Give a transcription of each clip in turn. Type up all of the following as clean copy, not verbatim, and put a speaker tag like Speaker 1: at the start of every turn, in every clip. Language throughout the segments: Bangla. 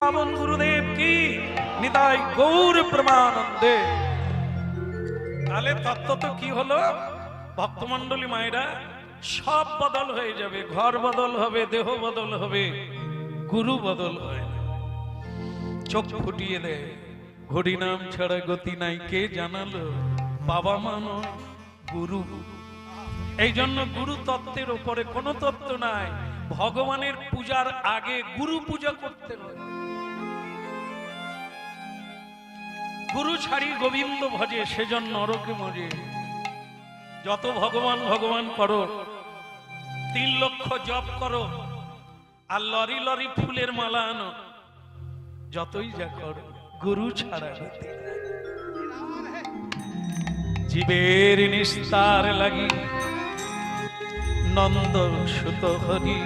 Speaker 1: পাবন গুরুদেব কি নিতাই গৌর প্রেমানন্দে। তাহলে তত্ত্ব তো কি হলো, ভক্তমন্ডলী মায়েরা সব বদল হয়ে যাবে, ঘর বদল হবে, দেহ বদল হবে, গুরু বদল হয় না। চোখ ফুটিয়ে দেয়, হরিনাম ছাড়া গতি নাই, কে জানালো? বাবা মা নয়, গুরু। এই জন্য গুরু তত্ত্বের উপরে কোনো তত্ত্ব নাই। ভগবানের পূজার আগে গুরু পূজা করতে হয়। গুরু ছাড়ি গোবিন্দ ভজে, সেজন্য নরকে মজে। যত ভগবান ভগবান করো, 3 লক্ষ জপ করো, আর লরি লরি ফুলের মালা আনো, যতই যা করো, গুরু ছাড়া গতি নাই। জীবের নিস্তার লাগি নন্দ সুত হরি,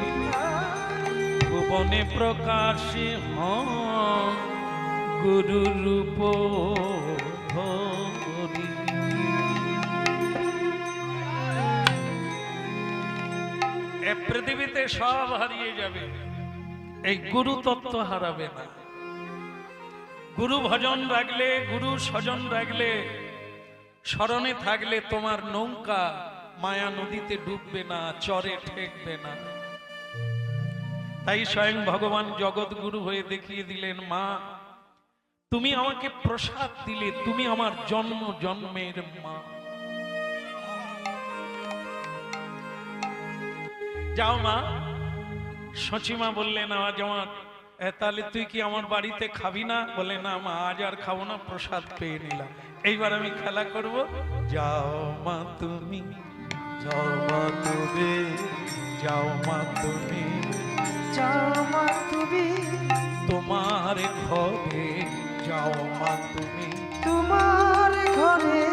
Speaker 1: ভুবনে প্রকাশে হন গুরু রূপ হরি। এই পৃথিবীতে সব হারিয়ে যাবে, এই গুরু তত্ত্ব হারাবে না। গুরু ভজন রাখলে, গুরু স্বজন রাখলে, স্মরণে থাকলে তোমার নৌকা মায়া নদীতে ডুববে না, চরে ঠেকবে না। তাই স্বয়ং ভগবান জগৎগুরু হয়ে দেখিয়ে দিলেন, মা তুমি আমাকে প্রসাদ দিলে, তুমি আমার জন্ম জন্মের মা। যাও মা। সচিমা বললেন, আজ আমার, তাহলে তুই কি আমার বাড়িতে খাবি না? বলে না মা, আজ আর খাবো না, প্রসাদ পেয়ে নিলাম, এইবার আমি খেলা করব। যাও মা তুমি, যাও মা তুমি, যাও মা তুমি,
Speaker 2: যাও মা তুমি,
Speaker 1: তোমার ঘরে যাও মা তুমি,
Speaker 2: তোমার ঘরে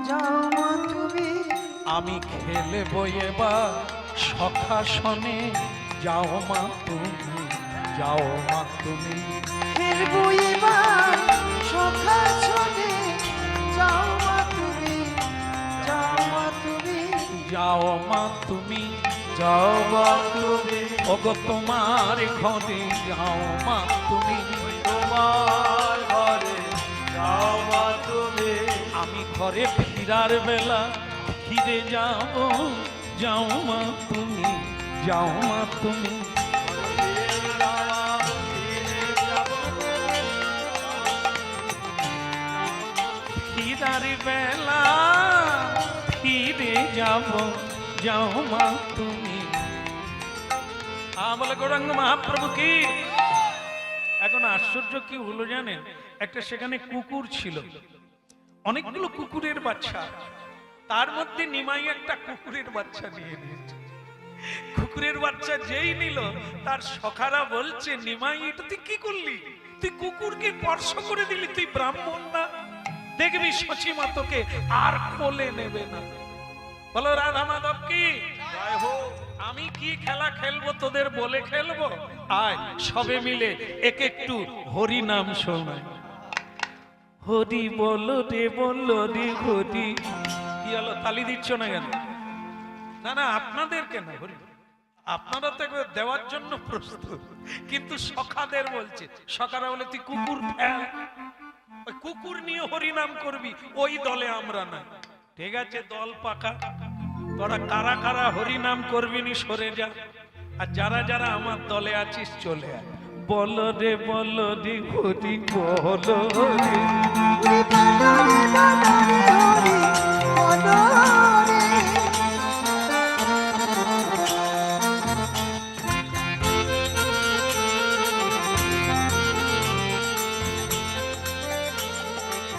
Speaker 2: যাও মা তুমি।
Speaker 1: আমি খেলবো এবার সখাসনে, যাও মা তুমি, যাও মা তুমি,
Speaker 2: খেলবো এবার সখাসনে, যাও মা তুমি, যাও মা তুমি,
Speaker 1: যাও মা তুমি,
Speaker 2: যাও মা তুমি,
Speaker 1: ওগো তোমার ঘরে যাও মা তুমি,
Speaker 2: তোমার ঘরে যাও মা তুমি।
Speaker 1: আমি ঘরে ফিরার বেলা ফিরে যাব, যাও মা তুমি, যাও মা তুমি। ফিরার বেলা ফিরে যাব, যাও মা তুমি। বলে গৌরাঙ্গ মহাপ্রভু কি। এখন আশ্চর্য কি হলো জানেন, একটা সেখানে কুকুর ছিল, অনেকগুলো কুকুরের বাচ্চা, তার মধ্যে নিমাই একটা কুকুরের বাচ্চা নিয়ে নিয়েছে। কুকুরের বাচ্চা যেই নিল, তার সখারা বলছে, নিমাই এটা তুই কি করলি? তুই কুকুরকে স্পর্শ করে দিলি, তুই ব্রাহ্মণ না? দেখবি সচিমা তোকে আর কোলে নেবে না। বলো রাধা মাধব কি জয় হোক। আমি কি খেলা খেলবো তোদের বলে খেলবো? আয় সবে মিলে এক একটু হরি নাম শোনায়। হরি বলো রে, বলো রে হরি। কি হলো, তালি দিচ্ছ না কেন? না না, আপনাদের কেন হরি, আপনারা তো দেওয়ার জন্য প্রস্তুত, কিন্তু সখাদের বলছে। সখারা বলে তুই কুকুর ফেল, ওই কুকুর নিয়ে হরি নাম করবি, ওই দলে আমরা না। ঠিক আছে, দল পাকা, তোরা কারা কারা হরি নাম করবি নি সরে যা, আর যারা যারা আমার দলে আছিস চলে আয়। বলো রে, বলো রে হরি, বলো রে।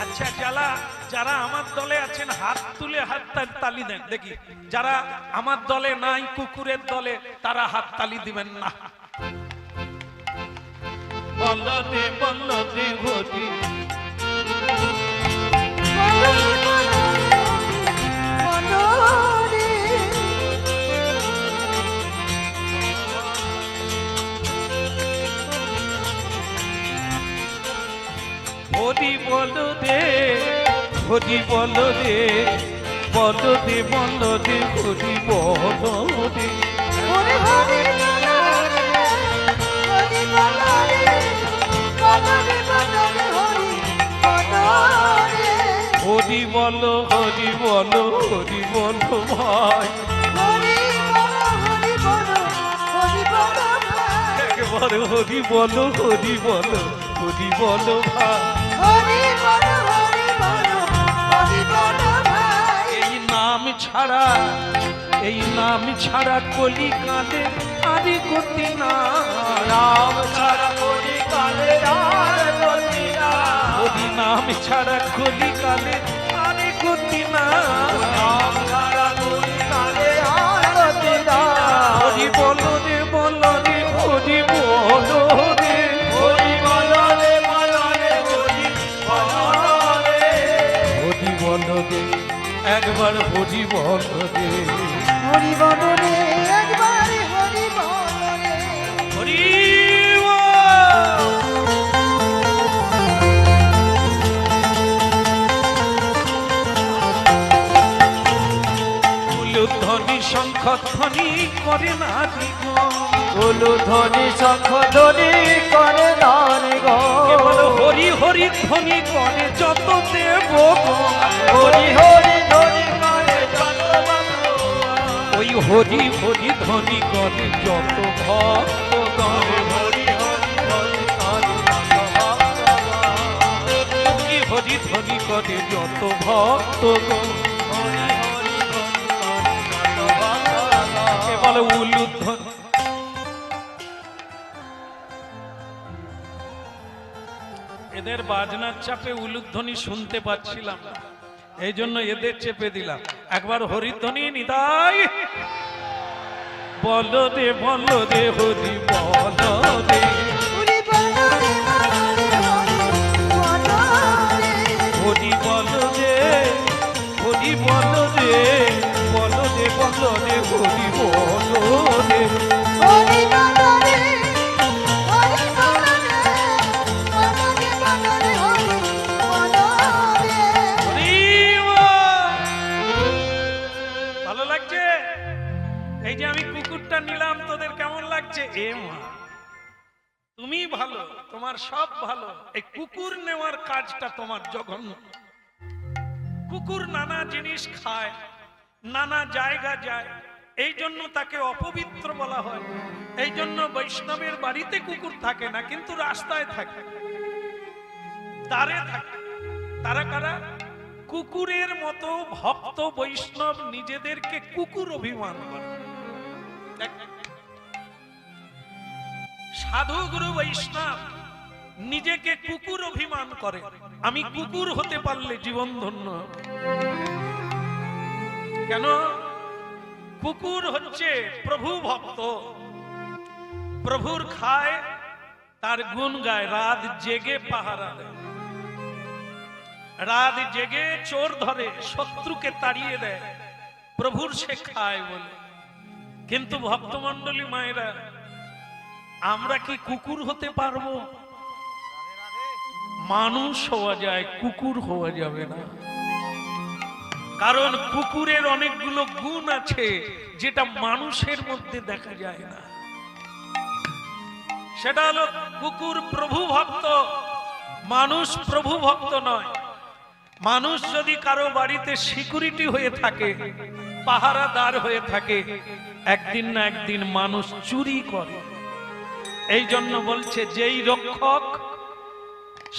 Speaker 1: আচ্ছা, যারা আমার দলে আছেন হাত তুলে হাত তালি দেন দেখি। যারা আমার দলে নাই, কুকুরের দলে, তারা হাত তালি দিবেন না। বলো রে, বলো রে হরি, হরি বলো রে, হরি বলো রে, বলো রে, বলো রে হরি, বলো রে।
Speaker 2: হরি হরি বলো রে, হরি বলো রে,
Speaker 1: হরি বলো হরি বলো হরি বলো ভাই,
Speaker 2: হরি বলো হরি বলো হরি বলো ভাই,
Speaker 1: একবার হরি বলো হরি বলো হরি বলো ভাই।
Speaker 2: হরি বলো হরি বলো হরি বলো ভাই।
Speaker 1: এই নাম ছাড়া, এই নাম ছাড়া কলি কাঁদে আরে গতি না,
Speaker 2: নাম ছাড়া কলি কালে আর গতি না,
Speaker 1: হরি নাম ছাড়া কলি কালে আরে গতি না,
Speaker 2: নাম ছাড়া কলি কালে আর গতি না।
Speaker 1: হরি বলো রে বলো রে হরি বলো রে,
Speaker 2: হরি বলো রে বলো রে হরি বলো রে,
Speaker 1: হরি বলো রে একবার হরি বলো রে,
Speaker 2: হরি বলো রে একবার হরি বলো রে।
Speaker 1: হরি ধ্বনি শঙ্খ ধ্বনি করে না দিগম,
Speaker 2: উলু ধ্বনি শঙ্খ ধ্বনি করে নারী গো,
Speaker 1: কেবল হরি হরি ধ্বনি করে যত দেব
Speaker 2: হরি হরি ধ্বনি করে যত ভক্ত,
Speaker 1: ওই হরি হরি ধ্বনি করে যত ভক্ত,
Speaker 2: হরি হরি ধ্বনি করে যত ভক্ত,
Speaker 1: কি হরি ধ্বনি করে যত ভক্ত,
Speaker 2: হরি হরি ধ্বনি করে যত ভক্ত।
Speaker 1: কেবল উলুধ্বনি। এদের বাজনার চাপে উলুধ্বনি শুনতে পাচ্ছিলাম না, এই জন্য এদের চেপে দিলাম। একবার হরিধ্বনি নিতাই বলো রে বলো রে হরি বলো রে,
Speaker 2: হরি বলো রে হরি বলো রে,
Speaker 1: হরি বলো রে বলো রে বলো রে হরি বলো রে,
Speaker 2: হরি বলো রে হরি বলো রে, বলো রে বলো রে হরি বলো রে।
Speaker 1: হরি বল। ভালো লাগছে? এই যে আমি কুকুরটা নিলাম, তোদের কেমন লাগছে? এ মা, তুমি ভালো, তোমার সব ভালো, এই কুকুর নেওয়ার কাজটা তোমার জঘন্য। কুকুর নানা জিনিস খায়, নানা জায়গা যায়, এই জন্য তাকে অপবিত্র বলা হয়। এই জন্য বৈষ্ণবের বাড়িতে কুকুর থাকে না, কিন্তু রাস্তায় থাকে, দ্বারে থাকে। তারা কারা? কুকুরের মতো ভক্ত বৈষ্ণব নিজেদেরকে কুকুর অভিমান করে। সাধু গুরু বৈষ্ণব নিজেকে কুকুর অভিমান করে, আমি কুকুর হতে পারলে জীবন ধন্য। কেন? কুকুর হচ্ছে প্রভু ভক্ত, প্রভুর খায়, তার গুণ গায়, রাত জেগে পাহারা দেয়, রাত জেগে চোর ধরে, শত্রুকে তাড়িয়ে দেয়, প্রভুর সে খায় বলে। কিন্তু ভক্তমণ্ডলী মায়েরা, আমরা কি কুকুর হতে পারবো? মানুষ হওয়া যায়, কুকুর হওয়া যাবে না। কারণ কুকুরের অনেকগুলো গুণ আছে যেটা মানুষের মধ্যে দেখা যায় না। সেটা হলো কুকুর প্রভু ভক্ত, মানুষ প্রভু ভক্ত নয়। মানুষ যদি কারো বাড়িতে সিকিউরিটি হয়ে থাকে, পাহারাদার হয়ে থাকে, একদিন না একদিন মানুষ চুরি করে। এই জন্য বলছে যেই রক্ষক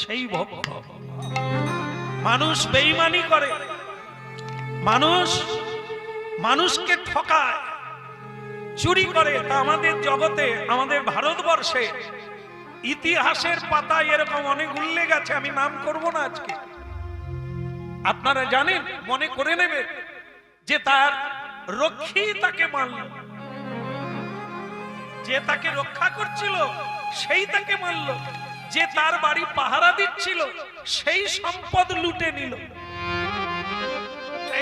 Speaker 1: সেই ভক্ষক। মানুষ বেঈমানি করে, মানুষ মানুষকে ঠকায়, চুরি করে। তা আমাদের জগতে, আমাদের ভারতবর্ষে ইতিহাসের পাতায় এরকম অনেক উল্লেখ আছে, আমি নাম করব না আজকে। আপনারা জানেন, মনে করে নেবেন যে তার রক্ষী তাকে মারল, যে তাকে রক্ষা করছিল সেই তাকে মারল, যে তার বাড়ি পাহারা দিচ্ছিল সেই সম্পদ লুটে নিল।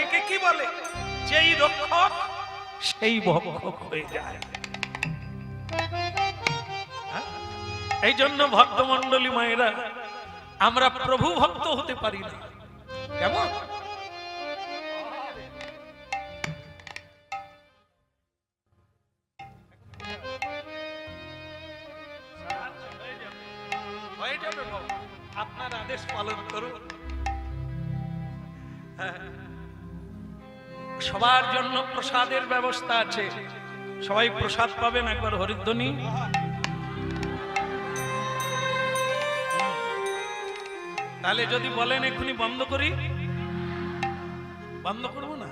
Speaker 1: একে কি বলে? যেই রক্ষক সেই ভক্ষক হয়ে যায়। এই জন্য ভক্তমণ্ডলী মায়েরা, আমরা প্রভু ভক্ত হতে পারি না। কেমন? হয়ে যাবে বাবা, আপনার আদেশ পালন করুন। হ্যাঁ, সবার জন্য প্রসাদের ব্যবস্থা আছে, সবাই প্রসাদ পাবেন। একবার হরিধ্বনি। তাহলে যদি বলেন এখনই বন্ধ করি, বন্ধ করবো না?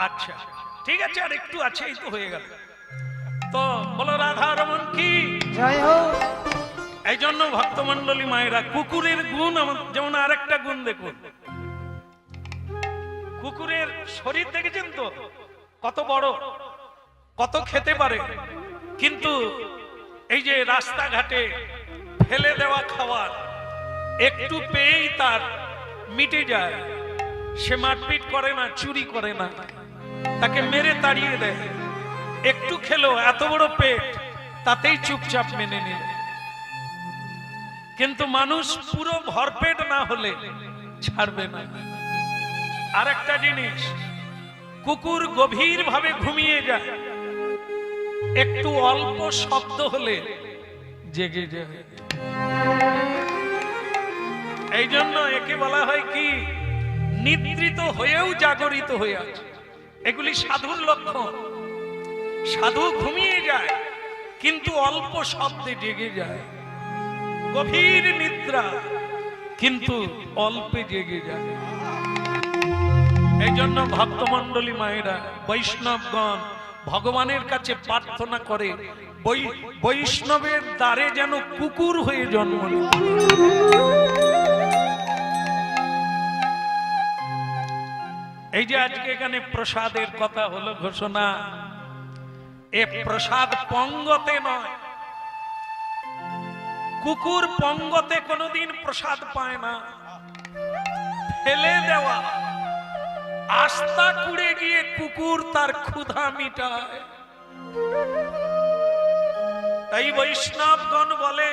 Speaker 1: আচ্ছা ঠিক আছে, আর একটু আছে, এই তো হয়ে গেল। তো বলো রাধা রমন কি
Speaker 2: জয় হোক।
Speaker 1: এই জন্য ভক্তমন্ডলী মায়েরা, কুকুরের গুণ যেমন আরেকটা গুণ দেখুন, কুকুরের শরীর দেখেছেন তো কত বড়, কত খেতে পারে, কিন্তু এই যে রাস্তাঘাটে ফেলে দেওয়া খাবার একটু পেয়েই তার মিটে যায়, সে মারপিট করে না, চুরি করে না, তাকে মেরে তাড়িয়ে দেয়। একটু খেলো, এত বড় পেট, তাতেই চুপচাপ মেনে নিল। কিন্তু মানুষ পুরো ভরপেট না হলে ছাড়বে না। আর একটা জিনিস, কুকুর গভীর ভাবে ঘুমিয়ে যায়, একটু অল্প শব্দ হলে জেগে যায়। এই জন্য একে বলা হয় কি, নিদ্রিত হয়েও জাগরিত হয়ে আছে। এগুলি সাধুর লক্ষণ। সাধু ঘুমিয়ে যায় কিন্তু অল্প শব্দে জেগে যায়, গভীর নিদ্রা কিন্তু অল্পে জেগে যায়। এই জন্য ভক্তমন্ডলী মায়েরা, বৈষ্ণবগণ ভগবানের কাছে প্রার্থনা করে, বৈষ্ণবের দ্বারে যেন কুকুর হয়ে জন্ম নেয়। এই যে আজকে এখানে প্রসাদের কথা হলো ঘোষণা, এ প্রসাদ পঙ্গতে নয়। কুকুর পঙ্গতে কোনোদিন প্রসাদ পায় না, ফেলে দেওয়া আস্তা কুড়ে গিয়ে কুকুর তার ক্ষুধা মিটায়। তাই বৈষ্ণবগণ বলে,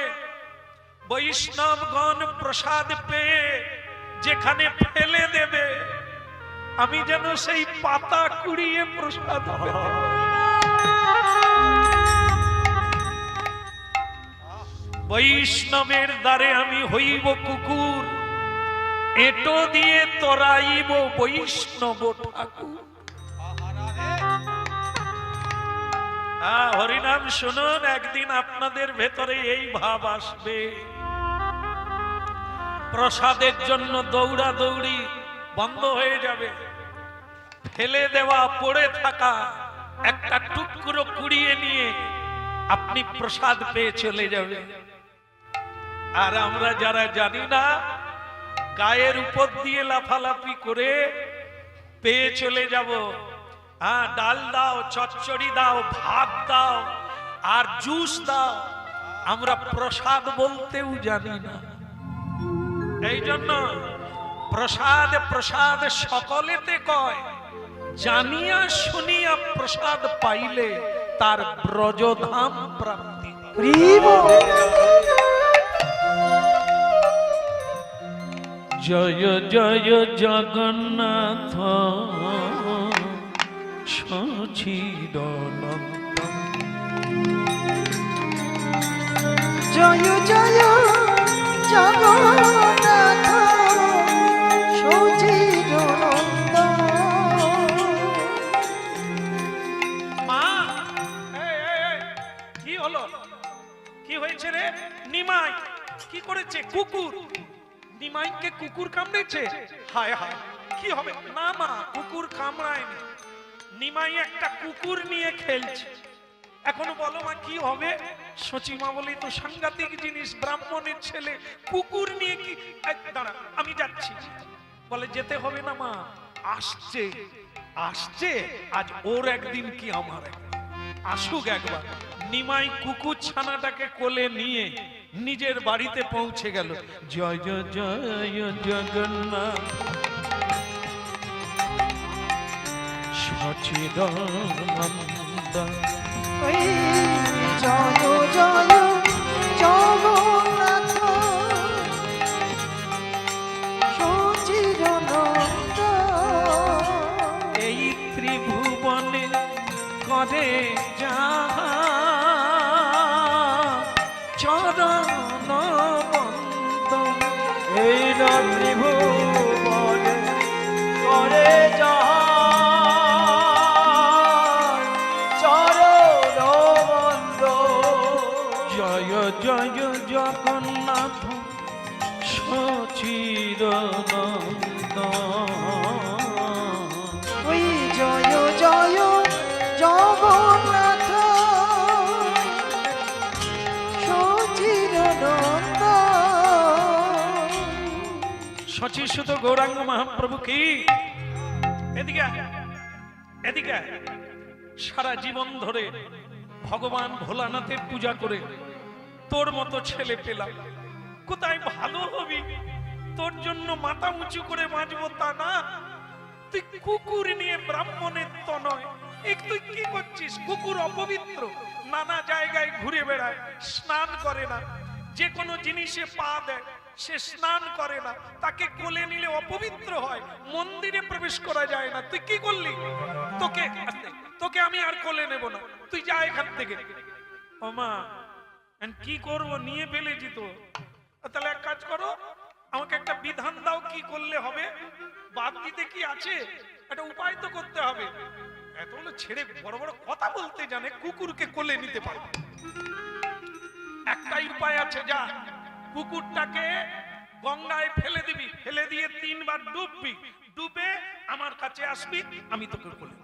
Speaker 1: বৈষ্ণবগণ প্রসাদ পেয়ে যেখানে ফেলে দেবে, আমি যেন সেই পাতা কুড়িয়ে প্রসাদ পেতে। বৈষ্ণবের দ্বারে আমি হইব কুকুর, এটো দিয়ে তরাইব বৈষ্ণব ঠাকুর। হরিনাম শুনুন, একদিন আপনাদের ভেতরে এই ভাব আসবে, প্রসাদের জন্য দৌড়াদৌড়ি বন্ধ হয়ে যাবে। ফেলে দেওয়া পড়ে থাকা একটা টুকরো কুড়িয়ে নিয়ে আপনি প্রসাদ পেয়ে চলে যাবে। আর আমরা যারা জানি না, গায়ের উপর দিয়ে লাফালাফি করে পেয়ে চলে যাব। ডাল দাও, চচ্চড়ি দাও, ভাত দাও আর জুস দাও, আমরা প্রসাদ বলতেও জানি না। এই জন্য প্রসাদ প্রসাদ সকলেতে কয়, জানিয়া শুনিয়া প্রসাদ পাইলে তার ব্রজধাম প্রাপ্তি। জয় জয় জগন্নাথ সচিদানন্দ।
Speaker 2: জয় জয় জগন্নাথ সচিদানন্দ।
Speaker 1: মা, কি হলো? কি হয়েছে রে? নিমাই কি করেছে? কুকুর। নিমাইকে কুকুর কামড়েছে? হায় হায়, কি হবে? না মা, কুকুর কামড়ায়নি, নিমাই একটা কুকুর নিয়ে খেলছে। এখনো বলো মা কি হবে? সচিমা বলি, তো সাংঘাতিক জিনিস, ব্রাহ্মণের ছেলে কুকুর নিয়ে কি? দাঁড়া, আমি যাচ্ছি। বলে যেতে হবে না মা, আসছে আসছে, আজ ওর একদিন কি আমার একদিন, আসুক একবার। নিমাই কুকুর ছানাটাকে কোলে নিয়ে নিজের বাড়িতে পৌঁছে গেল। জয় জয় জয় জগন্নাথ সচিদানন্দ।
Speaker 2: জয় জয় জগন্নাথ সচিদানন্দ।
Speaker 1: এই ত্রিভুবনে করে যাহা চরণ বন্দন।
Speaker 3: এই ত্রিভুবনে
Speaker 1: জগন্নাথ সচিদানন্দ।
Speaker 2: ওই জয় জয় জগন্নাথ সচিদানন্দ।
Speaker 1: শচীসুত গৌরাঙ্গ মহাপ্রভু কি? এদিকে আয়, এদিকে আয়। সারা জীবন ধরে ভগবান ভোলানাথের পূজা করে তোর মতো ছেলে পেলাম, কোথায় ভালো হবি? তোর জন্য মাথা উঁচু করে বাঁচবো তা না, তুই কুকুর নিয়ে ব্রাহ্মণের তো নয়। তুই কি করছিস? কুকুর অপবিত্র, নানা জায়গায় ঘুরে বেড়ায়, স্নান করে না, যে কোনো জিনিসে পা দেয়, সে স্নান করে না, তাকে কোলে নিলে অপবিত্র হয়, মন্দিরে প্রবেশ করা যায় না। তুই কি করলি? তোকে আমি আর কোলে নেব না, তুই যা এখান থেকে। ও মা, কি করবো? নিয়ে ফেলেছি তো। তাহলে এক কাজ করো, আমাকে একটা বিধান দাও, কি করলে হবে? বাদ দিতে কি আছে? একটা উপায় তো করতে হবে। এতগুলো ছেড়ে বড় বড় কথা বলতে জানে, কুকুরকে কোলে নিতে পারে। একটাই উপায় আছে, যা কুকুরটাকে গঙ্গায় ফেলে দিবি, ফেলে দিয়ে 3 বার ডুববি, ডুবে আমার কাছে আসবি, আমি তোকে কোলে।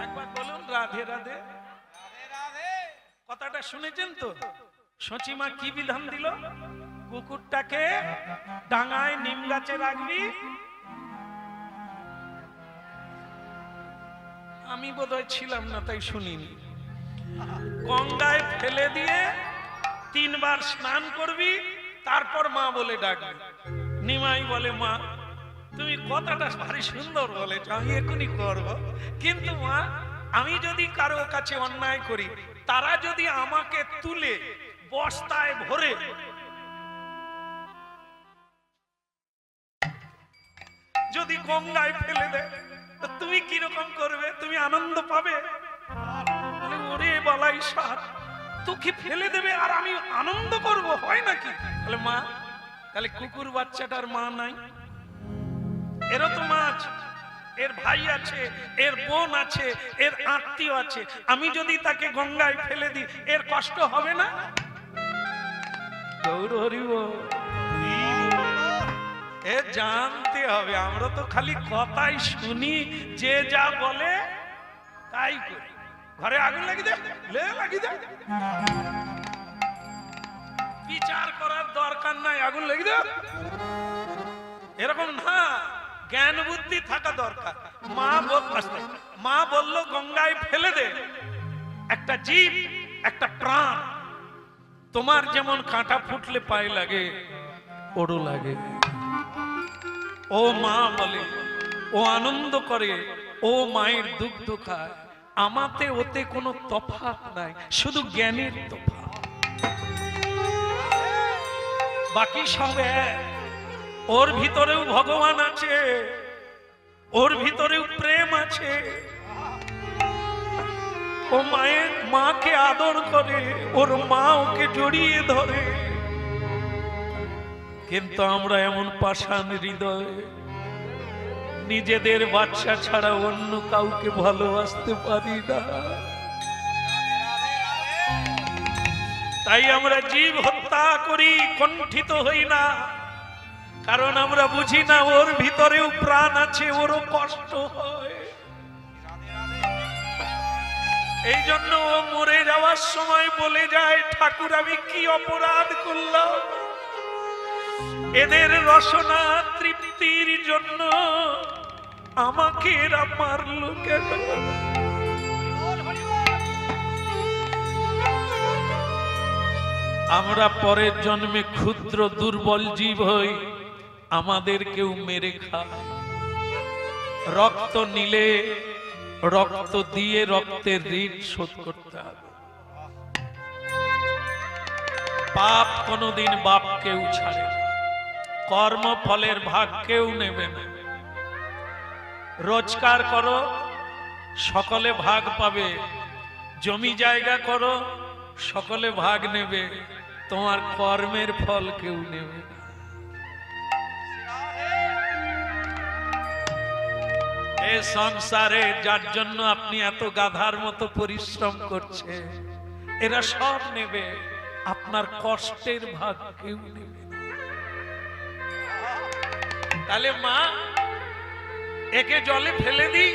Speaker 1: একবার বলুন রাধে রাধে। কথাটা শুনেছেন তো? সচিমা কি বিধান দিল? কুকুরটাকে ডাঙায় নিম গাছে রাখবি, আমি বোধহয় ছিলাম না তাই শুনিনি, গঙ্গায় ফেলে দিয়ে 3 বার স্নান করবি, তারপর মা বলে ডাকবি। নিমাই বলে, মা তুমি কথাটা ভারী সুন্দর বলেছ, আমি এখনই করব, কিন্তু মা আমি যদি কারো কাছে অন্যায় করি, তারা যদি আমাকে তুলে বস্তায় ভরে যদি গঙ্গায় ফেলে দেয়, তো তুমি কিরকম করবে? তুমি আনন্দ পাবে? ওরে বালাই সার, তোকে ফেলে দেবে আর আমি আনন্দ করব, হয় নাকি? বলে, মা তাহলে কুকুর বাচ্চাটার মা নাই? এরও তো মা আছে, এর ভাই আছে, এর বোন আছে, এর আত্মীয় আছে। আমি যদি তাকে গঙ্গায় ফেলে দিই, এর কষ্ট হবে না? গৌর হরি বল। এ জানতে হবে, আমরা তো খালি কথাই শুনি, যে যা বলে তাই করি। ঘরে আগুন লাগি দে, লাগি দে, বিচার করার দরকার নাই, আগুন লাগি দে, এরকম না, জ্ঞান বুদ্ধি থাকা দরকার। মা বলল গঙ্গায় ফেলে দে, একটা জীব, একটা প্রাণ, তোমার যেমন কাঁটা ফুটলে পায়ে লাগে, ওরও লাগে। ও মা বলে, ও আনন্দ করে, ও মায়ের দুগ্ধ খায়, আমাতে ওতে কোনো তফাৎ নাই, শুধু জ্ঞানের তফাৎ, বাকি সব এক। ওর ভিতরেও ভগবান আছে, ওর ভিতরেও প্রেম আছে। ও মাকে আদর করে, ওর মা ওকে জড়িয়ে ধরে। কিন্তু আমরা এমন পাষাণ হৃদয়, নিজেদের বাচ্চা ছাড়া অন্য কাউকে ভালোবাসতে পারি না। তাই আমরা জীব হত্যা করি, কণ্ঠিত হই না, কারণ আমরা বুঝি না ওর ভিতরেও প্রাণ আছে, ওরও কষ্ট হয়। এই জন্য ও মরে যাওয়ার সময় বলে যায়, ঠাকুর আমি কি অপরাধ করলাম, এদের রসনা তৃপ্তির জন্য আমাকে এরা মারলো কেন? আমরা পরের জন্মে ক্ষুদ্র দুর্বল জীব হই, আমাদের কেউ মেরে খায়। রক্ত নিলে রক্ত দিয়ে রক্তের ঋণ শোধ করতে হবে। পাপ কোনদিন বাপ কেউ ছাড়ে না, কর্ম ফলের ভাগ কেউ নেবে না। রোজগার করো, সকলে ভাগ পাবে, জমি জায়গা করো, সকলে ভাগ নেবে, তোমার কর্মের ফল কেউ নেবে না। এই সংসারে যার জন্য আপনি এত গাধার মতো পরিশ্রম করছে, এরা সব নেবে, আপনার কষ্টের ভাগ কেউ নেবে না। তাহলে মা, একে জলে ফেলে দিই,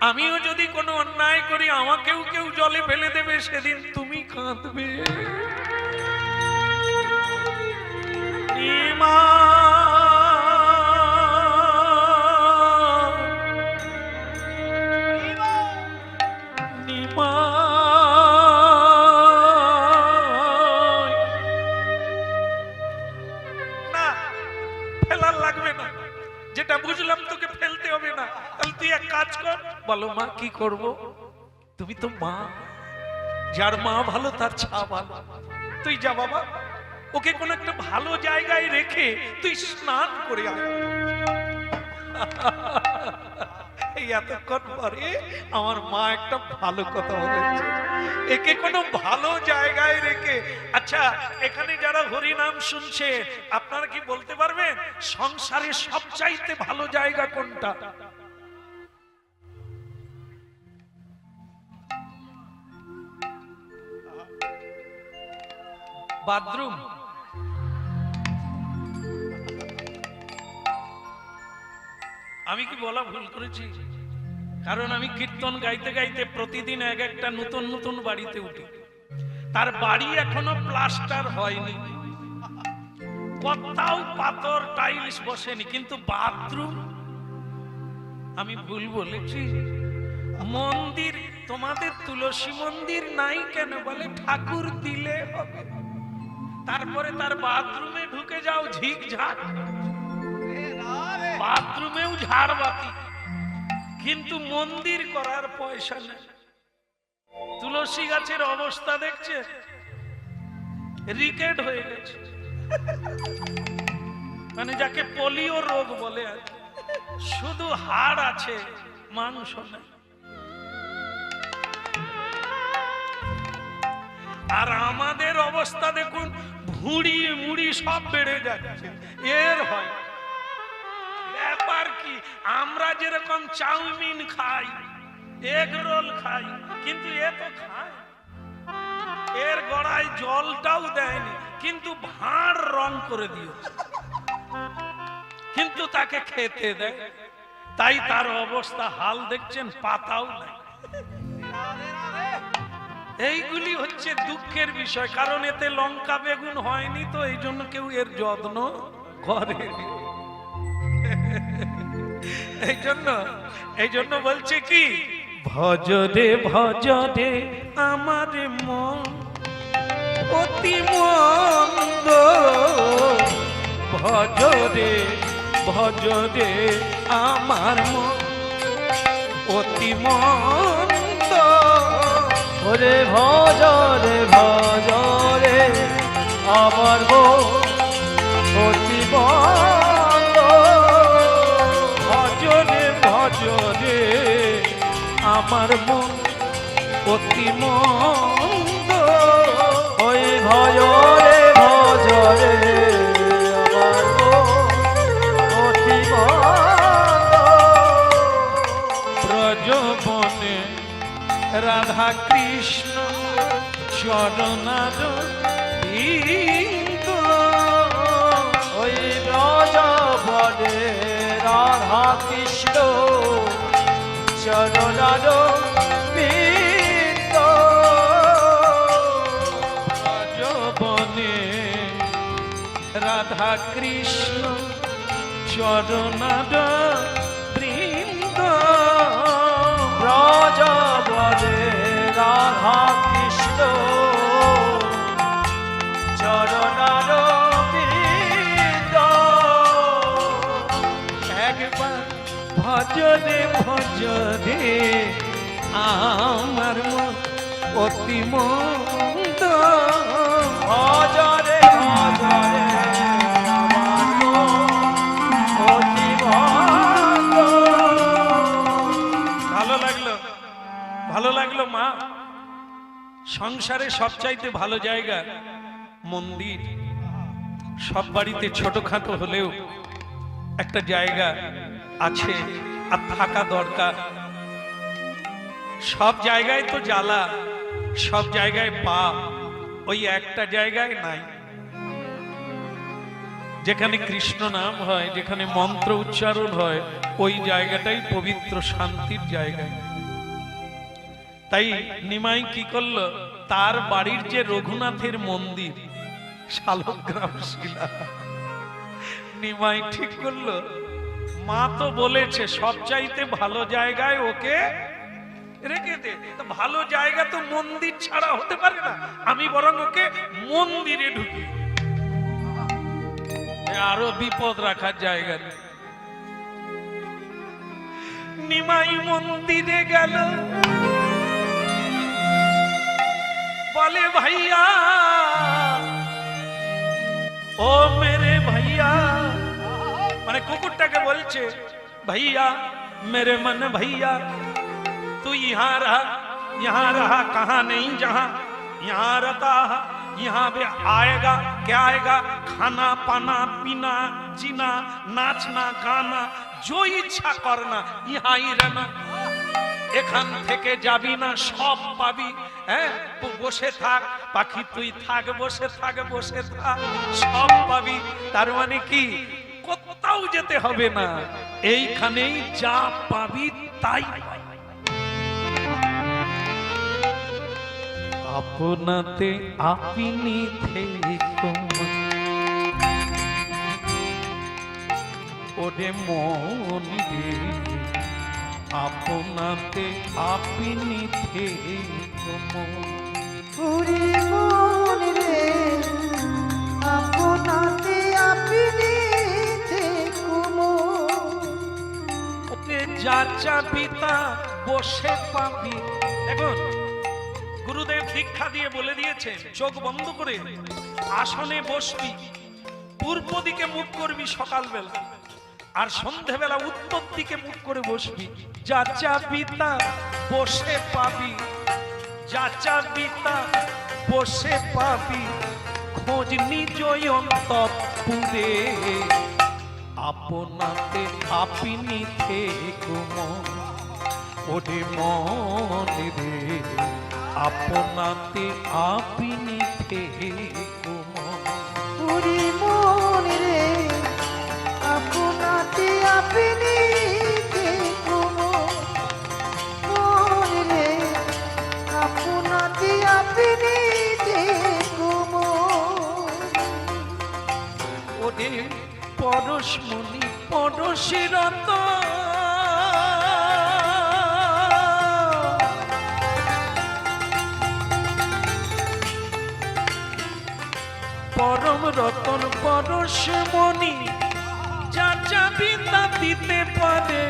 Speaker 1: আমিও যদি কোনো অন্যায় করি আমাকেও কেউ জলে ফেলে দেবে, সেদিন তুমি কাঁদবে। মা যেটা বুঝলাম তোকে ফেলতে হবে না, তাহলে তুই এক কাজ কর। বলো মা কি করব? তুমি তো মা, যার মা ভালো তার ছা ভালো। তুই যা বাবা, ওকে কোন একটা ভালো জায়গায় রেখে তুই স্নান করে আয়। এই এতক্ষণ পরে আমার মা একটা ভালো কথা বলেছে, একে কোনো ভালো জায়গায় রেখে। আচ্ছা, এখানে যারা হরি নাম শুনছে, আপনারা কি বলতে পারবেন সংসারে সবচাইতে ভালো জায়গা কোনটা? বাথরুম? আমি কি বলা ভুল করেছি? কারণ আমি কীর্তন গাইতে গাইতে প্রতিদিন এক একটা নতুন নতুন বাড়িতে উঠি, তার বাড়ি এখনো প্লাস্টার হয়নি, কোথাও পাথর টাইলস বসেনি, কিন্তু বাথরুম। আমি ভুল বলেছি? মন্দির, তোমাদের তুলসী মন্দির নাই কেন? বলে ঠাকুর দিলে হবে। তারপরে তার বাথরুমে ঢুকে যাও, ঝিকঝাক, বাথরুমেও ঝাড়বাতি, কিন্তু মন্দির করার পয়সা নেই। তুলসী গাছের অবস্থা দেখছে, রিকেট হয়ে গেছে, মানে যাকে পোলিও রোগ বলে, শুধু হাড় আছে, মাংস নেই। আর আমাদের অবস্থা দেখুন, ভুঁড়ি মুড়ি সব বেড়ে যাচ্ছে। এর হয় ব্যাপার কি? আমরা যেরকম চাউমিন খাই, এগ রোল খাই, কিন্তু এ তো খায়, এর গড়ায় জলটাও দেয়নি, কিন্তু ভাঁড় রং করে দিয়েছে, কিন্তু তাকে খেতে দেয়। তাই তার অবস্থা হাল দেখছেন, পাতাও নাই। এইগুলি হচ্ছে দুঃখের বিষয়, কারণ এতে লঙ্কা বেগুন হয়নি, তো এই জন্য কেউ এর যত্ন করে। এই জন্য বলছে কি, ভজরে ভজরে আমার মন অতি মন্দ, ভজরে ভজরে আমার মন অতি মন্দ।
Speaker 3: ওরে ভজরে ভজরে আমার মন অতি মন্দ,
Speaker 1: ভজরে ভজরে আমার মন অতি মন্দ।
Speaker 3: ওই ভজরে ভজরে আমার মন অতি মন্দ।
Speaker 1: ব্রজবনে রাধা কৃষ্ণ চরণার বিন্দ,
Speaker 3: ওই ব্রজবনে রাধা কৃষ্ণ চরণার বিন্দ।
Speaker 1: ব্রজবনে রাধা কৃষ্ণ চরণার বৃন্দ,
Speaker 3: ব্রজবনে রাধা কৃষ্ণ চরণার বিন্দ।
Speaker 1: একবার ভজরে ভজরে আমার মন অতি মন্দ,
Speaker 3: ভজরে ভজরে আমার মন অতি মন্দ।
Speaker 1: ভালো লাগলো, ভালো লাগলো মা। সংসারে সবচাইতে ভালো জায়গা মন্দির। সব বাড়িতে ছোটখাটো হলেও একটা জায়গা আছে, আর থাকা দরকার। সব জায়গায় তো জ্বালা, সব জায়গায় পাপ, ওই একটা জায়গায় নাই, যেখানে কৃষ্ণ নাম হয়, যেখানে মন্ত্র উচ্চারণ হয়, ওই জায়গাটাই পবিত্র শান্তির জায়গা। তাই নিমাই কি করলো, তার বাড়ির যে রঘুনাথের মন্দির শালগ্রাম শিলা, নিমাই ঠিক করলো, মা তো বলেছে সবচাইতে ভালো জায়গায় ওকে রেখে দে, তো ভালো জায়গা তো মন্দির ছাড়া হতে পারে না, আমি বরং ওকে মন্দিরে ঢুকি, আরো বিপদ রাখার জায়গা নেই। নিমাই মন্দিরে গেল, বলে ভাইয়া, ও মেরে ভাইয়া, মানে কুকুরটাকে বলছে, भैया मेरे मन भैया तू यहाँ रहा कहाँ नहीं जहाँ यहाँ रहता है, यहाँ भी आएगा क्या आएगा, खाना पाना पीना जीना नाचना गाना जो इच्छा करना यहाँ ही रहना, এখান থেকে যাবি না, সব পাবি, হ্যাঁ বসে থাক পাখি, তুই থাক বসে থাক বসে থাক, সব পাবি। তার মানে কি, কোথাও যেতে হবে না, এইখানেই যা পাবি তাই পাবি। আপনাতে আপনি থেকো ওরে মন রে, আপনাতে আপনি থেকো
Speaker 2: ওরে মন রে, আপনাতে আপনি থেকো মন।
Speaker 1: ওকে যা চাবি তা বসে পাবি। দেখুন গুরুদেব দীক্ষা দিয়ে বলে দিয়েছেন, চোখ বন্ধ করে আসনে বসবি, পূর্ব দিকে মুখ করবি সকালবেলা, আর সন্ধ্যেবেলা উত্তর দিকে মুখ করে বসবি। যা চাবি তা বসে পাবি, যা চাবি তা বসে পাবি, খোঁজ নিজ অন্তঃপুরে, আপনাতে আপনি থেকো মন ওরে মন রে, আপনাতে আপনি থেকো মন।
Speaker 2: ওরে মন রে, আপনাতে আপনি থেকো মন। মন রে, আপনাতে আপনি থেকো মন।
Speaker 1: ওরে পরশমণি পরশিরত, পরম রতন পরশমণি, যা চাবি তা দিতে পারে।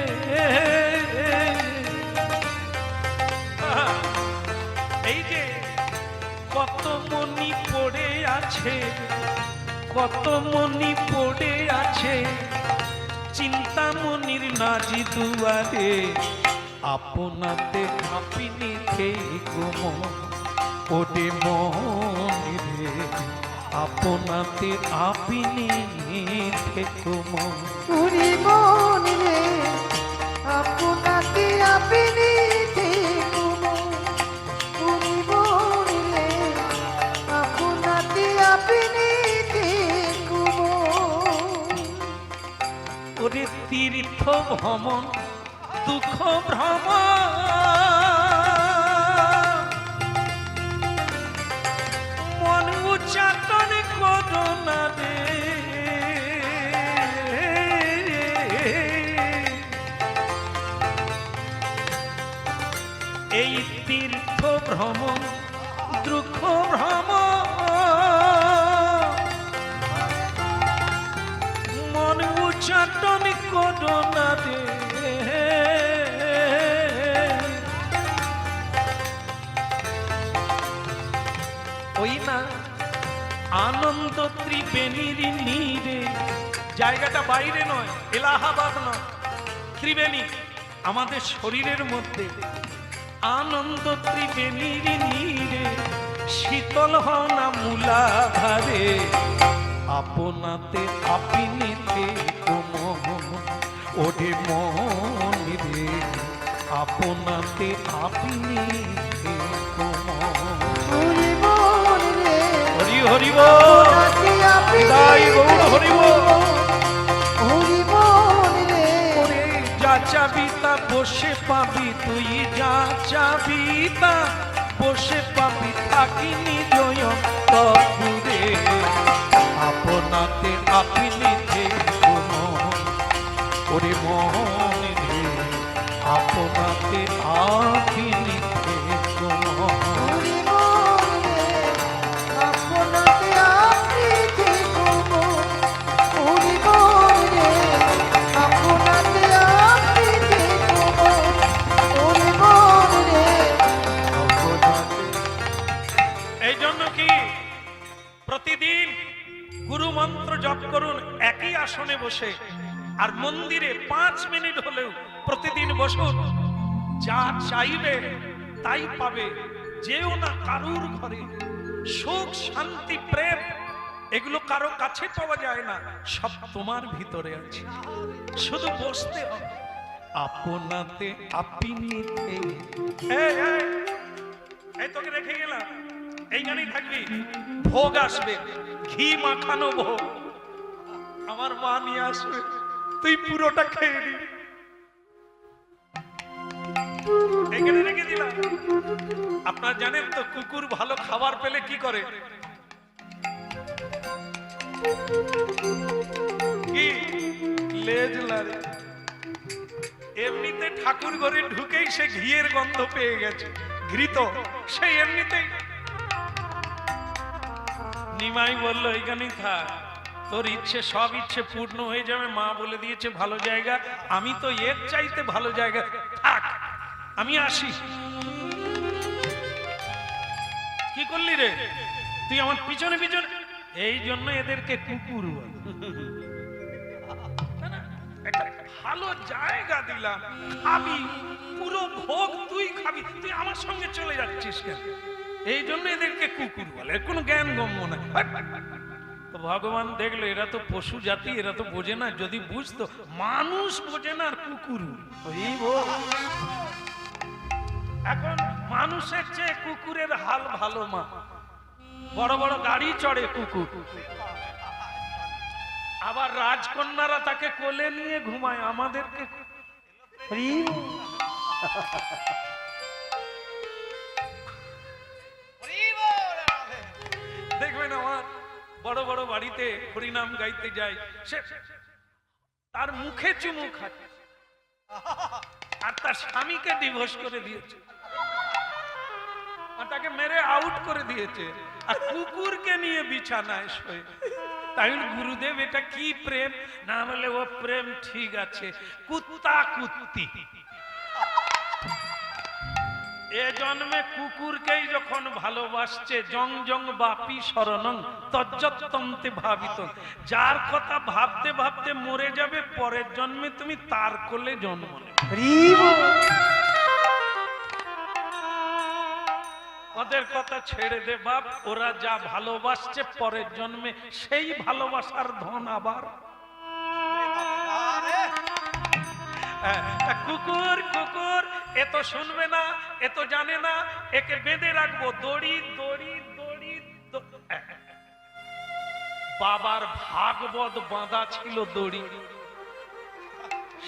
Speaker 1: এই যে কত মণি পড়ে আছে, কত মণি পড়ে আছে চিন্তামণির নাজি দুয়ারে, আপনাতে আপনি থেকো মন ওরে মন রে, আপনাতে আপনি থেকো মন।
Speaker 2: ওরে মন রে, আপনাতে আপনি থেকো মন। ওরে মন রে, আপনাতে আপনি থেকো মন।
Speaker 1: ওরে তীর্থ ভ্রমণ দুঃখ ভ্রমণ, মন উচ্চাটন করো না রে, এই তীর্থ ভ্রমণ দুঃখ ভ্রমণ, মন উচ্চাটন করো না রে। ওই না আনন্দ ত্রিবেণীর নীরে, জায়গাটা বাইরে নয়, এলাহাবাদ নয়, ত্রিবেণী আমাদের শরীরের মধ্যে। আনন্দ ত্রিবেণীর নীরে, শীতল হনা মূলাধারে, আপনাতে আপনি থেকো মন ওরে মন রে, আপনাতে আপনি থেকো মন। হরিব
Speaker 2: নাচিয়া
Speaker 1: তাই গৌর হরিব
Speaker 2: হরি বল রে
Speaker 1: ওরে যা চাবি তা বসে পাবি তুই যা চাবি তা বসে পাবি থাকিনি জয় তপুরে আপনাতে আপনি থেকো ওরে মন রে আপনাতে আপনি থেকো
Speaker 2: হরি বল রে আপনাকে আপনি দেখো হরি বল রে আপনাকে আপনি দেখো হরি বল রে
Speaker 1: এই জন্য কি প্রতিদিন গুরু মন্ত্র জপ করুন একই আসনে বসে আর মন্দিরে 5 মিনিট হলেও প্রতিদিন বসুন যা চাইবে তাই পাবে যেও না কারুর ঘরে সুখ শান্তি প্রেম এগুলো কারো কাছে পাওয়া যায় না সব তোমার ভিতরে আছে শুধু বসতে হবে আপনাতে আপনি এই তোকে রেখে গেলাম এইখানেই থাকবি ভোগ আসবে ঘি মাখানো ভোগ আমার মা নিয়ে আসবে তুই পুরোটা খেয়ে নিবি এখানে রেখে দিলাম আপনারা জানেন তো কুকুর ভালো খাবার পেলে কি করে কি লেজ লাড়ে এমনিতে ঠাকুর ঘরে ঢুকেই সে ঘিয়ের গন্ধ পেয়ে গেছে ঘৃত সে এমনিতেই নিমাই বলল এইখানেই থাক তোর ইচ্ছে সব ইচ্ছে পূর্ণ হয়ে যাবে মা বলে দিয়েছে ভালো জায়গা আমি তো এর চাইতে ভালো জায়গা থাক আমি আসি কি করলি রে তুই আমার পিছনে পিছনে এই জন্য এদেরকে কুকুর বলে একটা ভালো জায়গা দিলাম খাবি পুরো ভোগ তুই খাবি তুই আমার সঙ্গে চলে যাচ্ছিস কেন এই জন্য এদেরকে কুকুর বলে কোনো জ্ঞান গম্য না তো ভগবান দেখলো এরা তো পশু জাতি এরা তো বোঝে না যদি বুঝতো মানুষ বোঝে না আর কুকুর এখন মানুষের চেয়ে কুকুরের হাল ভালো মা বড় বড় গাড়ি চড়ে কুকুর আবার রাজকন্যারা তাকে কোলে নিয়ে ঘুমায় আমাদেরকে দেখবেন আমার বড় বড় বাড়িতে হরিনাম গাইতে যায় সে তার মুখে চুমু খাচ্ছে আর তার স্বামীকে ডিভোর্স করে দিয়েছে আর তাকে মেরে আউট করে দিয়েছে আর কুকুরকে নিয়ে বিছানায় শোয় তাই গুরুদেব এটা কি প্রেম না বলে ও প্রেম ঠিক আছে কুত্তা কুত্তি এ জন্মে কুকুরকেই যখন ভালোবাসছে জং জং বাপি শরণং তজ্জত্তন্তে ভাবিত যার কথা ভাবতে ভাবতে মরে যাবে পরের জন্মে তুমি তার কোলে জন্ম নেবে ওদের কথা ছেড়ে দে বাপ ওরা যা ভালোবাসছে পরের জন্মে সেই ভালোবাসার ধন আবার কুকুর কুকুর এ তো শুনবে না এ তো জানে না একে বেঁধে রাখবো দড়ি দড়ি দড়ি বাবার ভাগবত বাঁধা ছিল দড়ি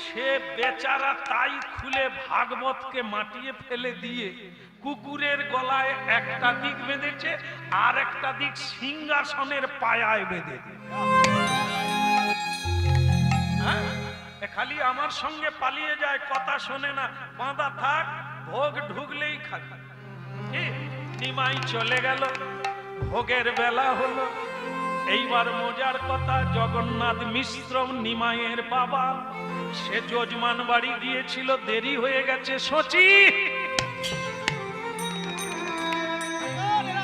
Speaker 1: সে বেচারা তাই খুলে ভাগবতকে মাটিয়ে ফেলে দিয়ে কুকুরের গলায় একটা দিক বেঁধেছে আর একটা দিক সিংহাসনের পায়ায় বেঁধে খালি আমার সঙ্গে পালিয়ে যায় কথা শোনে না বাঁধা থাক ভোগ ঢুকলেই খাবে নিমাই চলে গেল ভোগের বেলা হলো এইবার মজার কথা জগন্নাথ মিশ্র নিমাইয়ের বাবা সে যজমান বাড়ি গিয়েছিল দেরি হয়ে গেছে সচি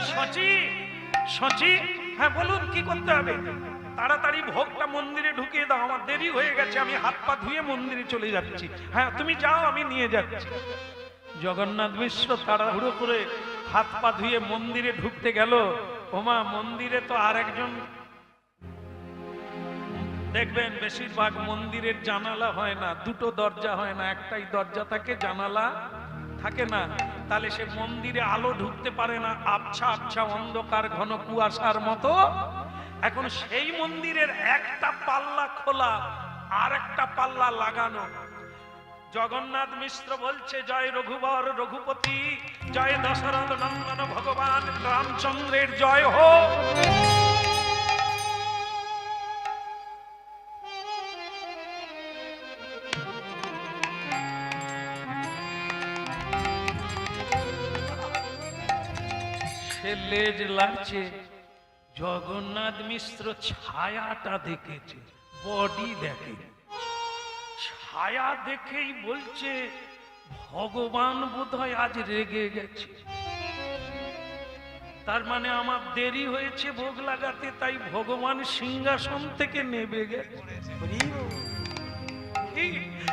Speaker 1: সচি সচি হ্যাঁ বলুন কি করতে হবে তাড়াতাড়ি ভোগটা মন্দিরে ঢুকিয়ে দাও আমার দেরি হয়ে গেছে আমি হাত পা ধুয়ে মন্দিরে চলে যাচ্ছি হ্যাঁ তুমি যাও আমি নিয়ে যাচ্ছি জগন্নাথ মিশ্র তাড়াহুড়ো করে হাত পা ধুয়ে মন্দিরে ঢুকতে গেল ওমা মন্দিরে তো আর একজন দেখবেন বেশিরভাগ মন্দিরের জানালা হয় না দুটো দরজা হয় না একটাই দরজা থাকে জানালা থাকে না তাহলে সে মন্দিরে আলো ঢুকতে পারে না, আবছা আবছা অন্ধকার ঘন কুয়াশার মতো। এখন সেই মন্দিরের একটা পাল্লা খোলা, আর একটা পাল্লা লাগানো। জগন্নাথ মিশ্র বলছে, জয় রঘুবর রঘুপতি, জয় দশরথ নন্দন ভগবান রামচন্দ্রের জয় হোক। সে লেজ লাগছে, জগন্নাথ মিশ্র ছায়াটা দেখেছে, বডি দেখে। ছায়া দেখেই বলছে, ভগবান বোধহয় আজ রেগে গেছে। তার মানে আমার দেরি হয়েছে ভোগ লাগাতে, তাই ভগবান সিংহাসন থেকে নেমে গেছে।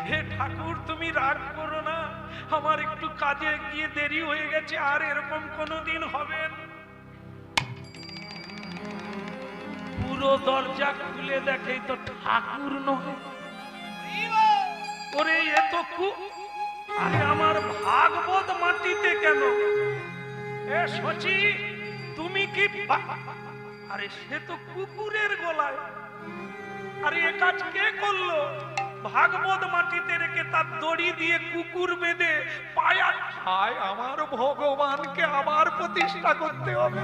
Speaker 1: হে ঠাকুর, তুমি রাগ করো না, আমার একটু কাজে গিয়ে দেরি হয়ে গেছে, আর এরকম কোনোদিন হবে না। পুরো দরজা খুলে দেখে তো ঠাকুর নয়। ওরে এত আরে আমার ভাগবত মাটিতে কেন? এ সচি, তুমি কি? আরে সে তো কুকুরের গলায়। আরে এ কাজ কে করলো? ভাগবত মাটিতে রেখে তার দড়ি দিয়ে কুকুর বেঁধে পায়া। হায়, আমার ভগবানকে আবার প্রতিষ্ঠা করতে হবে।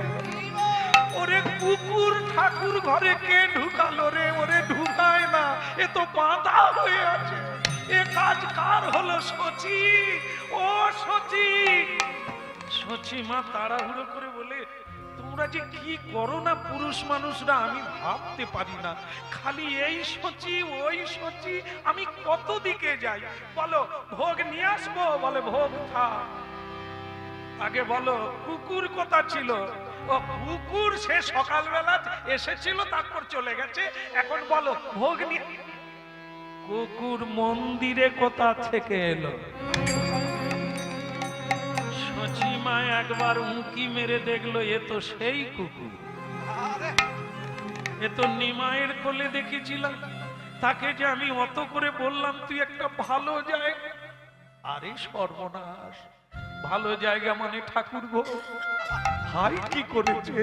Speaker 1: ওরে কুকুর ঠাকুর ঘরে কে ঢুকালো রে? ওরে ঢুকায় না, এ তো বাঁধা হয়ে আছে। এ কাজ কার হলো? সচি, ও সচি। সচি মা তাড়াহুড়ো করে বলে, তোমরা যে কি করো না পুরুষ মানুষরা, আমি ভাবতে পারি না। খালি এই সচি ওই সচি, আমি কত দিকে যাই। বলো ভোগ নিয়ে আসবো, বলে ভোগ থাক। আগে বলো কুকুর কথা ছিল। ও কুকুর সে সকালবেলা এসেছিল, তারপর চলে গেছে। এখন বলো ভোগ নিয়ে। কুকুর মন্দিরে কোথা থেকে এলো? সচিমা একবার উঁকি মেরে দেখলো, এ তো সেই কুকুর। এ তো নিমাইয়ের কোলে দেখেছিলাম। তাকে যে আমি অত করে বললাম তুই একটা ভালো জায়গা। আরে সর্বনাশ, ভালো জায়গা মানে ঠাকুর গো। হাই কি করেছে?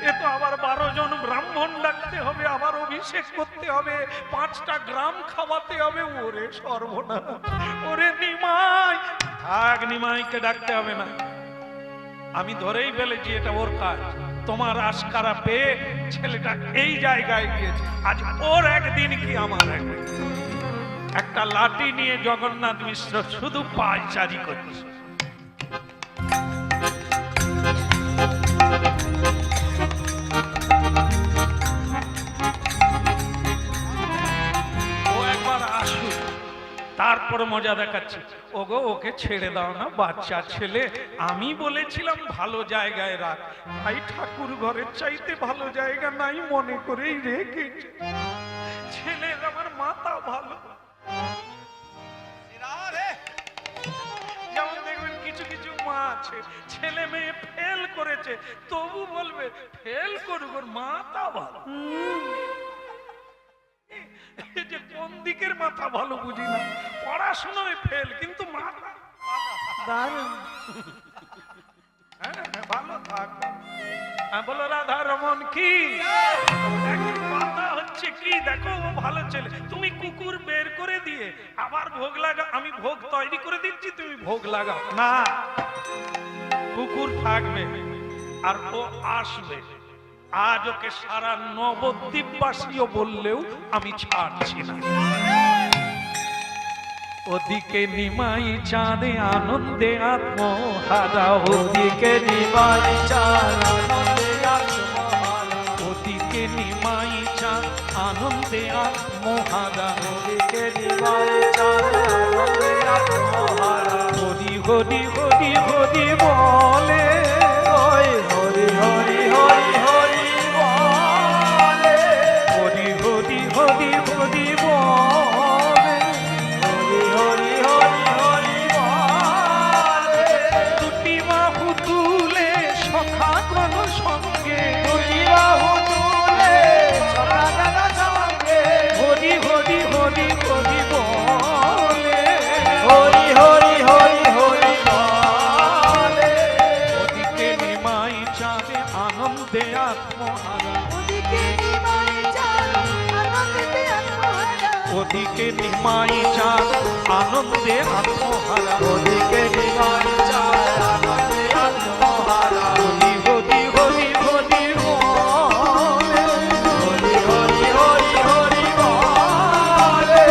Speaker 1: এ তো আবার 12 জন ব্রাহ্মণ ডাকতে হবে, আবার অভিষেক করতে হবে, 5টা গ্রাম খাওয়াতে হবে। ওরে সর্বনাশ, ওরে নিমাই। থাক, নিমাইকে ডাকতে হবে না, আমি ধরেই ফেলেছি এটা ওর কাজ। তোমার আশকারা পেয়ে ছেলেটা এই জায়গায় গিয়েছে। আজ ওর একদিন কি আমার একদিন। একটা লাঠি নিয়ে জগন্নাথ মিশ্র শুধু পায়চারি করছে। তারপর মজা দেখাচ্ছি। ওগো, ওকে ছেড়ে দাও না, বাচ্চা ছেলে। আমি বলেছিলাম ভালো জায়গায় রাখ, তাই ঠাকুর ঘরের চাইতে ভালো জায়গা নাই মনে করেই রেখেছে। ছেলের আমার মাথা ভালো। যেমন দেখবেন কিছু কিছু মা আছে, ছেলে মেয়ে ফেল করেছে, তবু বলবে ফেল করুক, ওর মাথা ভালো। যে কোন দিকের মাথা ভালো বুঝি না, পড়াশোনায় ফেল কিন্তু মাথা দারুণ। ভালো থাক। বলো রাধা রমন কি? কথা হচ্ছে কি দেখো, ও ভালো ছেলে। তুমি কুকুর বের করে দিয়ে আবার ভোগ লাগা। আমি ভোগ তৈরি করে দিচ্ছি, তুমি ভোগ লাগাও না। কুকুর থাকবে আর ও আসবে। আজ ওকে সারা নবদ্বীপবাসীও বললেও আমি ছাড়ছি না। ওদিকে নিমাই চাঁদে আনন্দে আত্মহারা, ওদিকে নিমাই চাঁদ আনন্দে আত্মহারা, ওদিকে নিমাই চাঁদ আনন্দে আত্মহারা, ওদিকে নিমাই চাঁদ আনন্দে আত্মহারা। হরি হরি হরি হরি বলে, হরি হরি হরি হরি বলে, হরি হরি হরি হরি বলে, হরি হরি হরি হরি বলে। দুটি বাহু তুলে সখাগণ সঙ্গে, দুটি বাহু তুলে সখাগণ সঙ্গে, হরি হরি হরি হরি বলে, হরি হরি হরি হরি বলে। আনন্দে আত্মহারা।
Speaker 2: ওদিকে নিমাই চাঁদ আনন্দে আত্মহারা।
Speaker 1: ওদিকে নিমাই চাঁদ আনন্দে আত্মহারা।
Speaker 3: ওদিকে নিমাই চাঁদ আনন্দে আত্মহারা।
Speaker 1: হরি হরি হরি হরি বলে।
Speaker 3: হরি হরি হরি হরি বলে।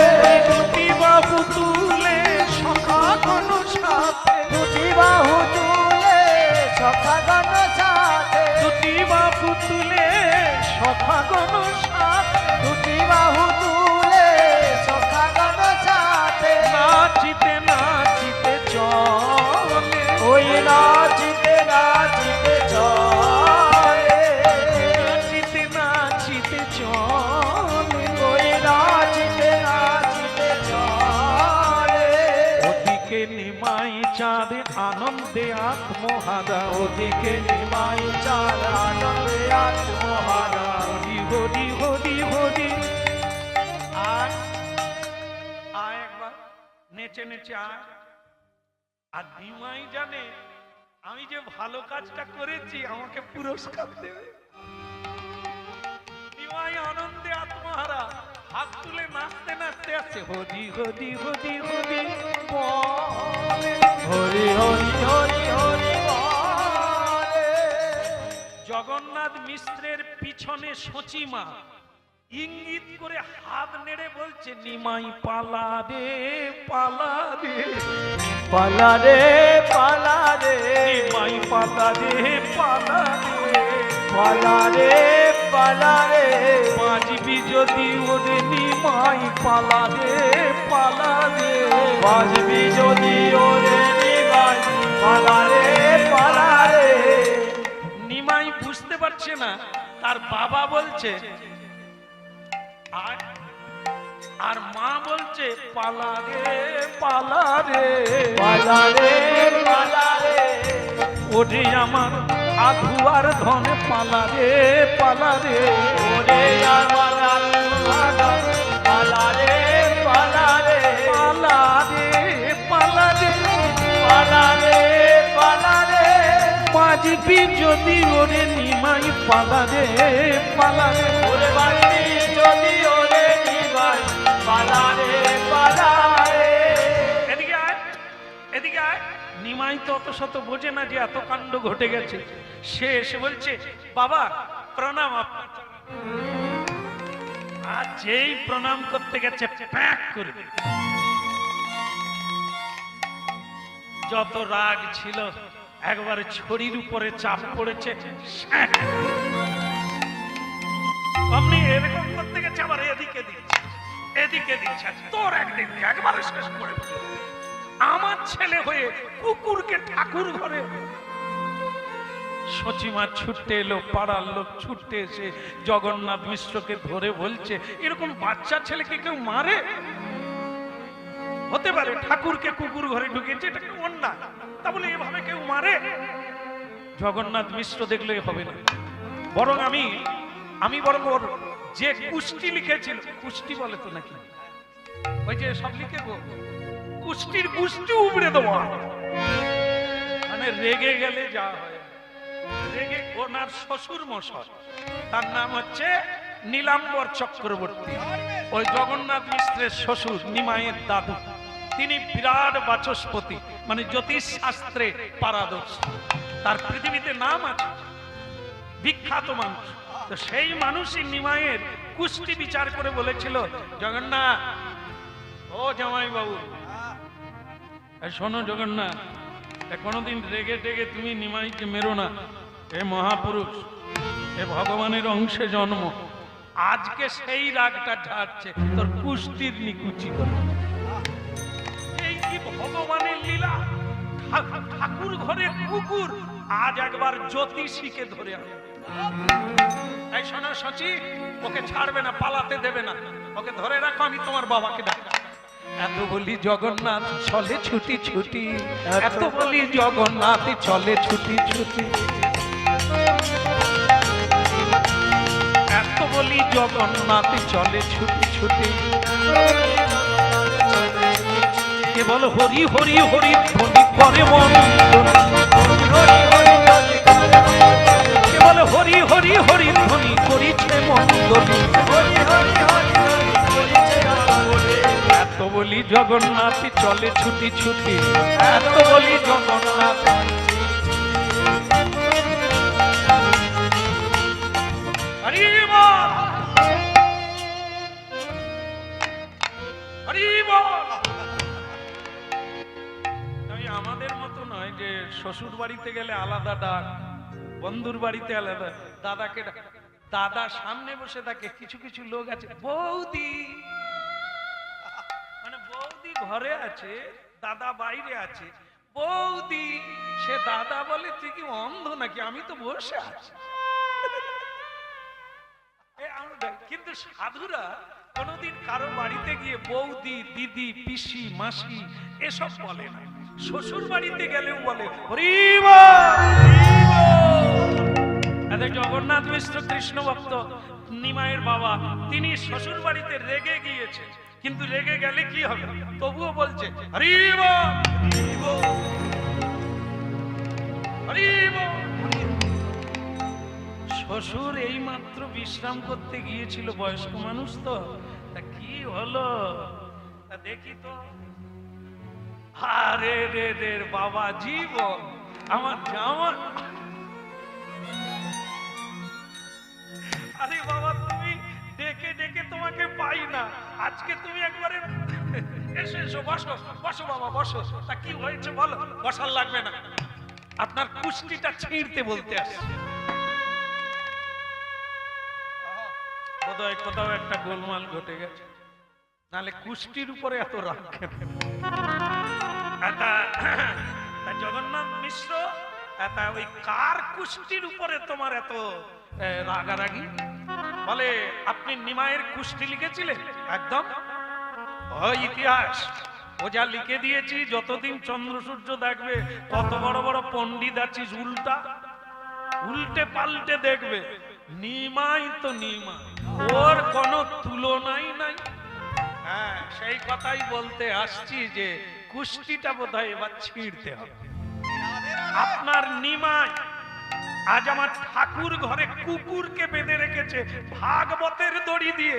Speaker 1: দুটি বাহু তুলে সখাগণ সাথে।
Speaker 3: দুটি বাহু তুলে সখাগণ সাথে।
Speaker 1: দুটি বাহু তুলে সখাগণ সাথে।
Speaker 3: দুটি বাহু তুলে সখাগণ সাথে।
Speaker 1: নাচিতে নাচিতে চলে।
Speaker 3: ওই নাচিতে নাচিতে চলে।
Speaker 1: নাচিতে নাচিতে চলে।
Speaker 3: ওই নাচিতে নাচিতে চলে।
Speaker 1: ওদিকে নিমাই চাঁদ আনন্দে আত্মহারা।
Speaker 3: ওদিকে নিমাই চাঁদ আনন্দে আত্মহারা।
Speaker 1: হরি হরি হরি হরি। আয় আয় একবার নেচে নেচে আয়। আর নিমাই জানে আমি যে ভালো কাজটা করেছি আমাকে পুরস্কার দেবে। নিমাই আনন্দে আত্মহারা হাত তুলে নাচতে নাচতে আছে। হরি হরি হরি হরি বলে।
Speaker 3: হরি হরি হরি হরি বলে।
Speaker 1: জগন্নাথ মিশ্রের পিছনে সচিমা ইঙ্গিত করে হাত নেড়ে বলছে নিমাই পালা রে পালা রে।
Speaker 3: পালা রে পালা রে।
Speaker 1: নিমাই পালা রে পালা রে।
Speaker 3: পালা রে পালা রে।
Speaker 1: বাজবি যদি ওরে নিমাই পালা রে পালা রে।
Speaker 3: বাজবি যদি ওরে নিমাই পালা রে পালা রে।
Speaker 1: নিমাই বুঝতে পারছে না তার বাবা বলছে আর মা বলছে পালা রে পালা রে।
Speaker 3: পালা রে পালা রে।
Speaker 1: ওরে আমার আধুয়ার ধনে পালা রে পালা রে।
Speaker 3: ওরে আমার আল্লাহ পালা রে পালা রে।
Speaker 1: পালা রে পালা রে।
Speaker 3: পালা রে পালা রে।
Speaker 1: বাজবি যদি ওরে নিমাই পালা রে পালা রে।
Speaker 3: ওরে বাজবি যদি ওরে নিমাই পালা রে পালা রে।
Speaker 1: এদিকে আয় এদিকে আয়। নিমাই তো অত শত বোঝে না যে এত কাণ্ড ঘটে গেছে। সে এসে বলছে বাবা প্রণাম আপনার। আর যেই প্রণাম করতে গেছে প্যাক করে যত রাগ ছিল একবার ছড়ির উপরে চাপ পড়েছে। অমনি এরকম করতে গেছে আবার এদিকে দিচ্ছে এদিকে দিচ্ছে। তোর একদিন একবারে শেষ করে দিল। আমার ছেলে হয়ে কুকুরকে ঠাকুর ঘরে। সচিমা ছুটতে এলো, পাড়ার লোক ছুটতে এসে জগন্নাথ মিশ্রকে ধরে বলছে এরকম বাচ্চা ছেলেকে কেউ মারে? হতে পারে ঠাকুরকে কুকুর ঘরে ঢুকিয়েছে, এটা কি অন্যায়? তা বলে এভাবে কেউ মারে? জগন্নাথ মিশ্র দেখলে হবে না, বরং আমি বরং ওর যে কুষ্টি লিখেছিল, কুষ্টি বলে তো নাকি, ওই যে সব লিখে গো, কুষ্টির কুষ্টি উবড়ে দেওয়া, মানে রেগে গেলে যা হয়। রেগে ওনার শ্বশুর মশাই, তার নাম হচ্ছে নীলাম্বর চক্রবর্তী, ওই জগন্নাথ মিশ্রের শ্বশুর, নিমাইয়ের দাদু, তিনি বিরাট বাচস্পতি, মানে জ্যোতিষ শাস্ত্রে পারদর্শী, তার পৃথিবীতে নাম আছে, বিখ্যাত মানুষ। তো সেই মানুষই নিমাইয়ের কুষ্টি বিচার করে বলেছিল, জগন্নাথ, ও জামাই বাবু, শোনো জগন্নাথ, কোনোদিন রেগে টেগে তুমি নিমাইকে মেরো না, এ মহাপুরুষ, এ ভগবানের অংশে জন্ম, আজকে সেই রাগটা ঝাড়ছে, তোর কুষ্টির নিকুচি করে। এই কি ভগবানের লীলা! ঠাকুর ঘরে কুকুর আজ একবার জ্যোতিষীকে ধরে আনে। এই শোনো সচি, ওকে ছাড়বে না, পালাতে দেবে না, ওকে ধরে রাখো, আমি তোমার বাবাকে ডাকবো। এত বলি জগন্নাথ চলে ছুটি ছুটি, এত বলি জগন্নাথ চলে ছুটি ছুটি, এত বলি জগন্নাথ চলে ছুটি ছুটি, কেবল হরি হরি হরি ধ্বনি করে মন, কেবল বলে হরি হরি হরি ধ্বনি করিছে মন্দনী।
Speaker 3: হরি হরি হরি হরি করিছে মন্দনী।
Speaker 1: এত বলি জগন্নাথ চলে ছুটি ছুটি, এত বলি জগন্নাথ। হরি বল, হরি বল। আমাদের মতো নয় যে শ্বশুর বাড়িতে গেলে আলাদা ডাক, বন্ধুর বাড়িতে আলাদা। দাদাকে দাদা সামনে বসে থাকে, কিছু কিছু লোক আছে বৌদি, মানে বৌদি ঘরে আছে, দাদা বাইরে আছে, বৌদি। সে দাদা বলে তুই কি অন্ধ নাকি, আমি তো বসে আছি। কিন্তু সাধুরা কোনোদিন কারো বাড়িতে গিয়ে বৌদি, দিদি, পিসি, মাসি এসব বলে না। শ্বশুর বাড়িতে গেলেও বলে হরি বল। জগন্নাথ মিশ্র কৃষ্ণ ভক্ত নিমাইয়ের বাবা, তিনি শ্বশুর বাড়িতে রেগে গিয়েছেন, কিন্তু রেগে গেলে কি হবে, তবুও বলছে হরি বল, হরি বল। শ্বশুর এই মাত্র বিশ্রাম করতে গিয়েছিল, বয়স্ক মানুষ তো, তা কি হলো তা দেখি তো। আরে রে রে বাবা জীবন, আমার জামা। আরে বাবা তুমি ডেকে ডেকে তোমাকে পাই না, আজকে তুমি একবারে এসো এসো, বসো বসো বাবা বসো। তা কি হয়েছে বলো। বসার লাগবে না, আপনার কুষ্টিটা ছিঁড়তে বলতে আসছে। বোধহয় কোথাও একটা গোলমাল ঘটে গেছে, নাহলে কুষ্টির উপরে এত রাগ কেন? জগন্নাথ মিশ্র, ওই কার কুষ্টির উপরে তোমার এত রাগারাগি? বলে আপনি নিমাইয়ের কুষ্টি লিখেছিলেন, একদম ওই ইতিহাস ও যা লিখে দিয়েছি, যতদিন চন্দ্র সূর্য দেখবে কত বড় বড় পণ্ডিত আছিস, উল্টা উল্টে পাল্টে দেখবে। নিমাই তো নিমাই, ওর কোনো তুলনাই নাই। হ্যাঁ সেই কথাই বলতে আসছি যে কুষ্টিটা বোধহয় এবার ছিঁড়তে হবে। আপনার নিমাই আজ আমার ঠাকুর ঘরে কুকুরকে বেঁধে রেখেছে ভাগবতের দড়ি দিয়ে।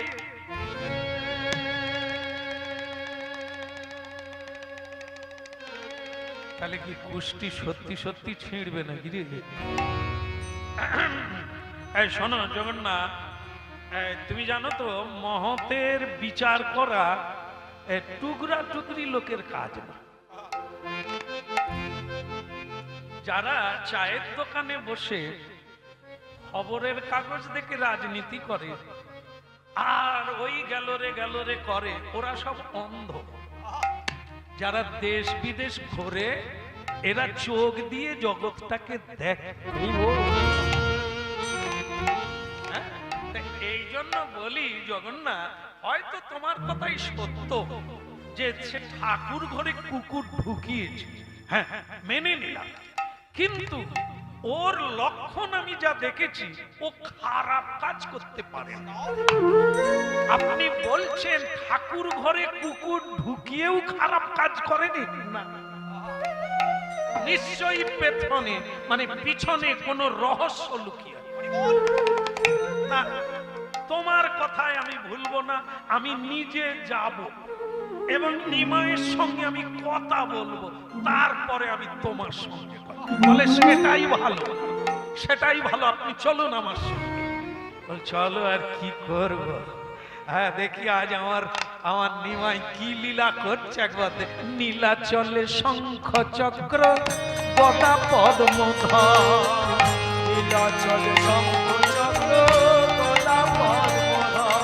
Speaker 1: তাহলে কি কুষ্টি সত্যি সত্যি ছিঁড়বে নাকি রে? এই শোনো জগন্নাথ, তুমি জানো তো মহতের বিচার করা টুকরা টুকরি লোকের কাজ না। যারা চায়ের দোকানে বসে খবরের কাগজ দেখে রাজনীতি করে আর ওই গেলরে করে, ওরা সব অন্ধ। যারা দেশ বিদেশ ঘুরে এরা চোখ দিয়ে জগৎটাকে দেখে। এই জন্য বলি জগন্নাথ, হয়তো তোমার কথাই সত্য যে সে ঠাকুর ঘরে কুকুর ঢুকিয়েছে, হ্যাঁ মেনে নিলাম, কিন্তু ওর লক্ষণ আমি যা দেখেছি ও খারাপ কাজ করতে পারে না। আপনি বলছেন ঠাকুর ঘরে কুকুর ঢুকিয়েও খারাপ কাজ করেনি? না, নিশ্চয়ই পেছনে মানে পিছনে কোনো রহস্য লুকিয়ে। না, তোমার কথায় আমি ভুলবো না, আমি নিজে যাব এবং নিমাইয়ের সঙ্গে আমি কথা বলবো, তারপরে আমি তোমার সঙ্গে কথা বলে সেটাই ভালো, সেটাই ভালো। আপনি চলুন আমার সঙ্গে। চলো আর কি করব। হ্যাঁ দেখি আজ আমার নিমাই কি লীলা করছে একবার। নীলা চলে শঙ্খ চক্র গদা পদ্মধর,
Speaker 3: নীলা চলে শঙ্খ চক্র গদা পদ্মধর।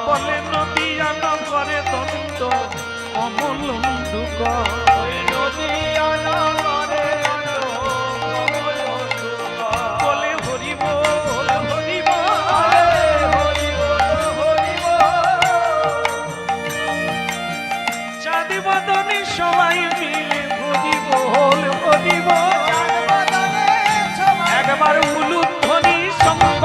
Speaker 1: বলে নদিয়া নগরে দন্ত অমলুক,
Speaker 3: ওই নদিয়া নগরে
Speaker 1: বলে হরি বল হরি বল
Speaker 3: হরি বল হরি বল।
Speaker 1: চাঁদি বদনে সবাই মিলে হরি বল হরি বল। একবার উলুধ্বনি শঙ্খ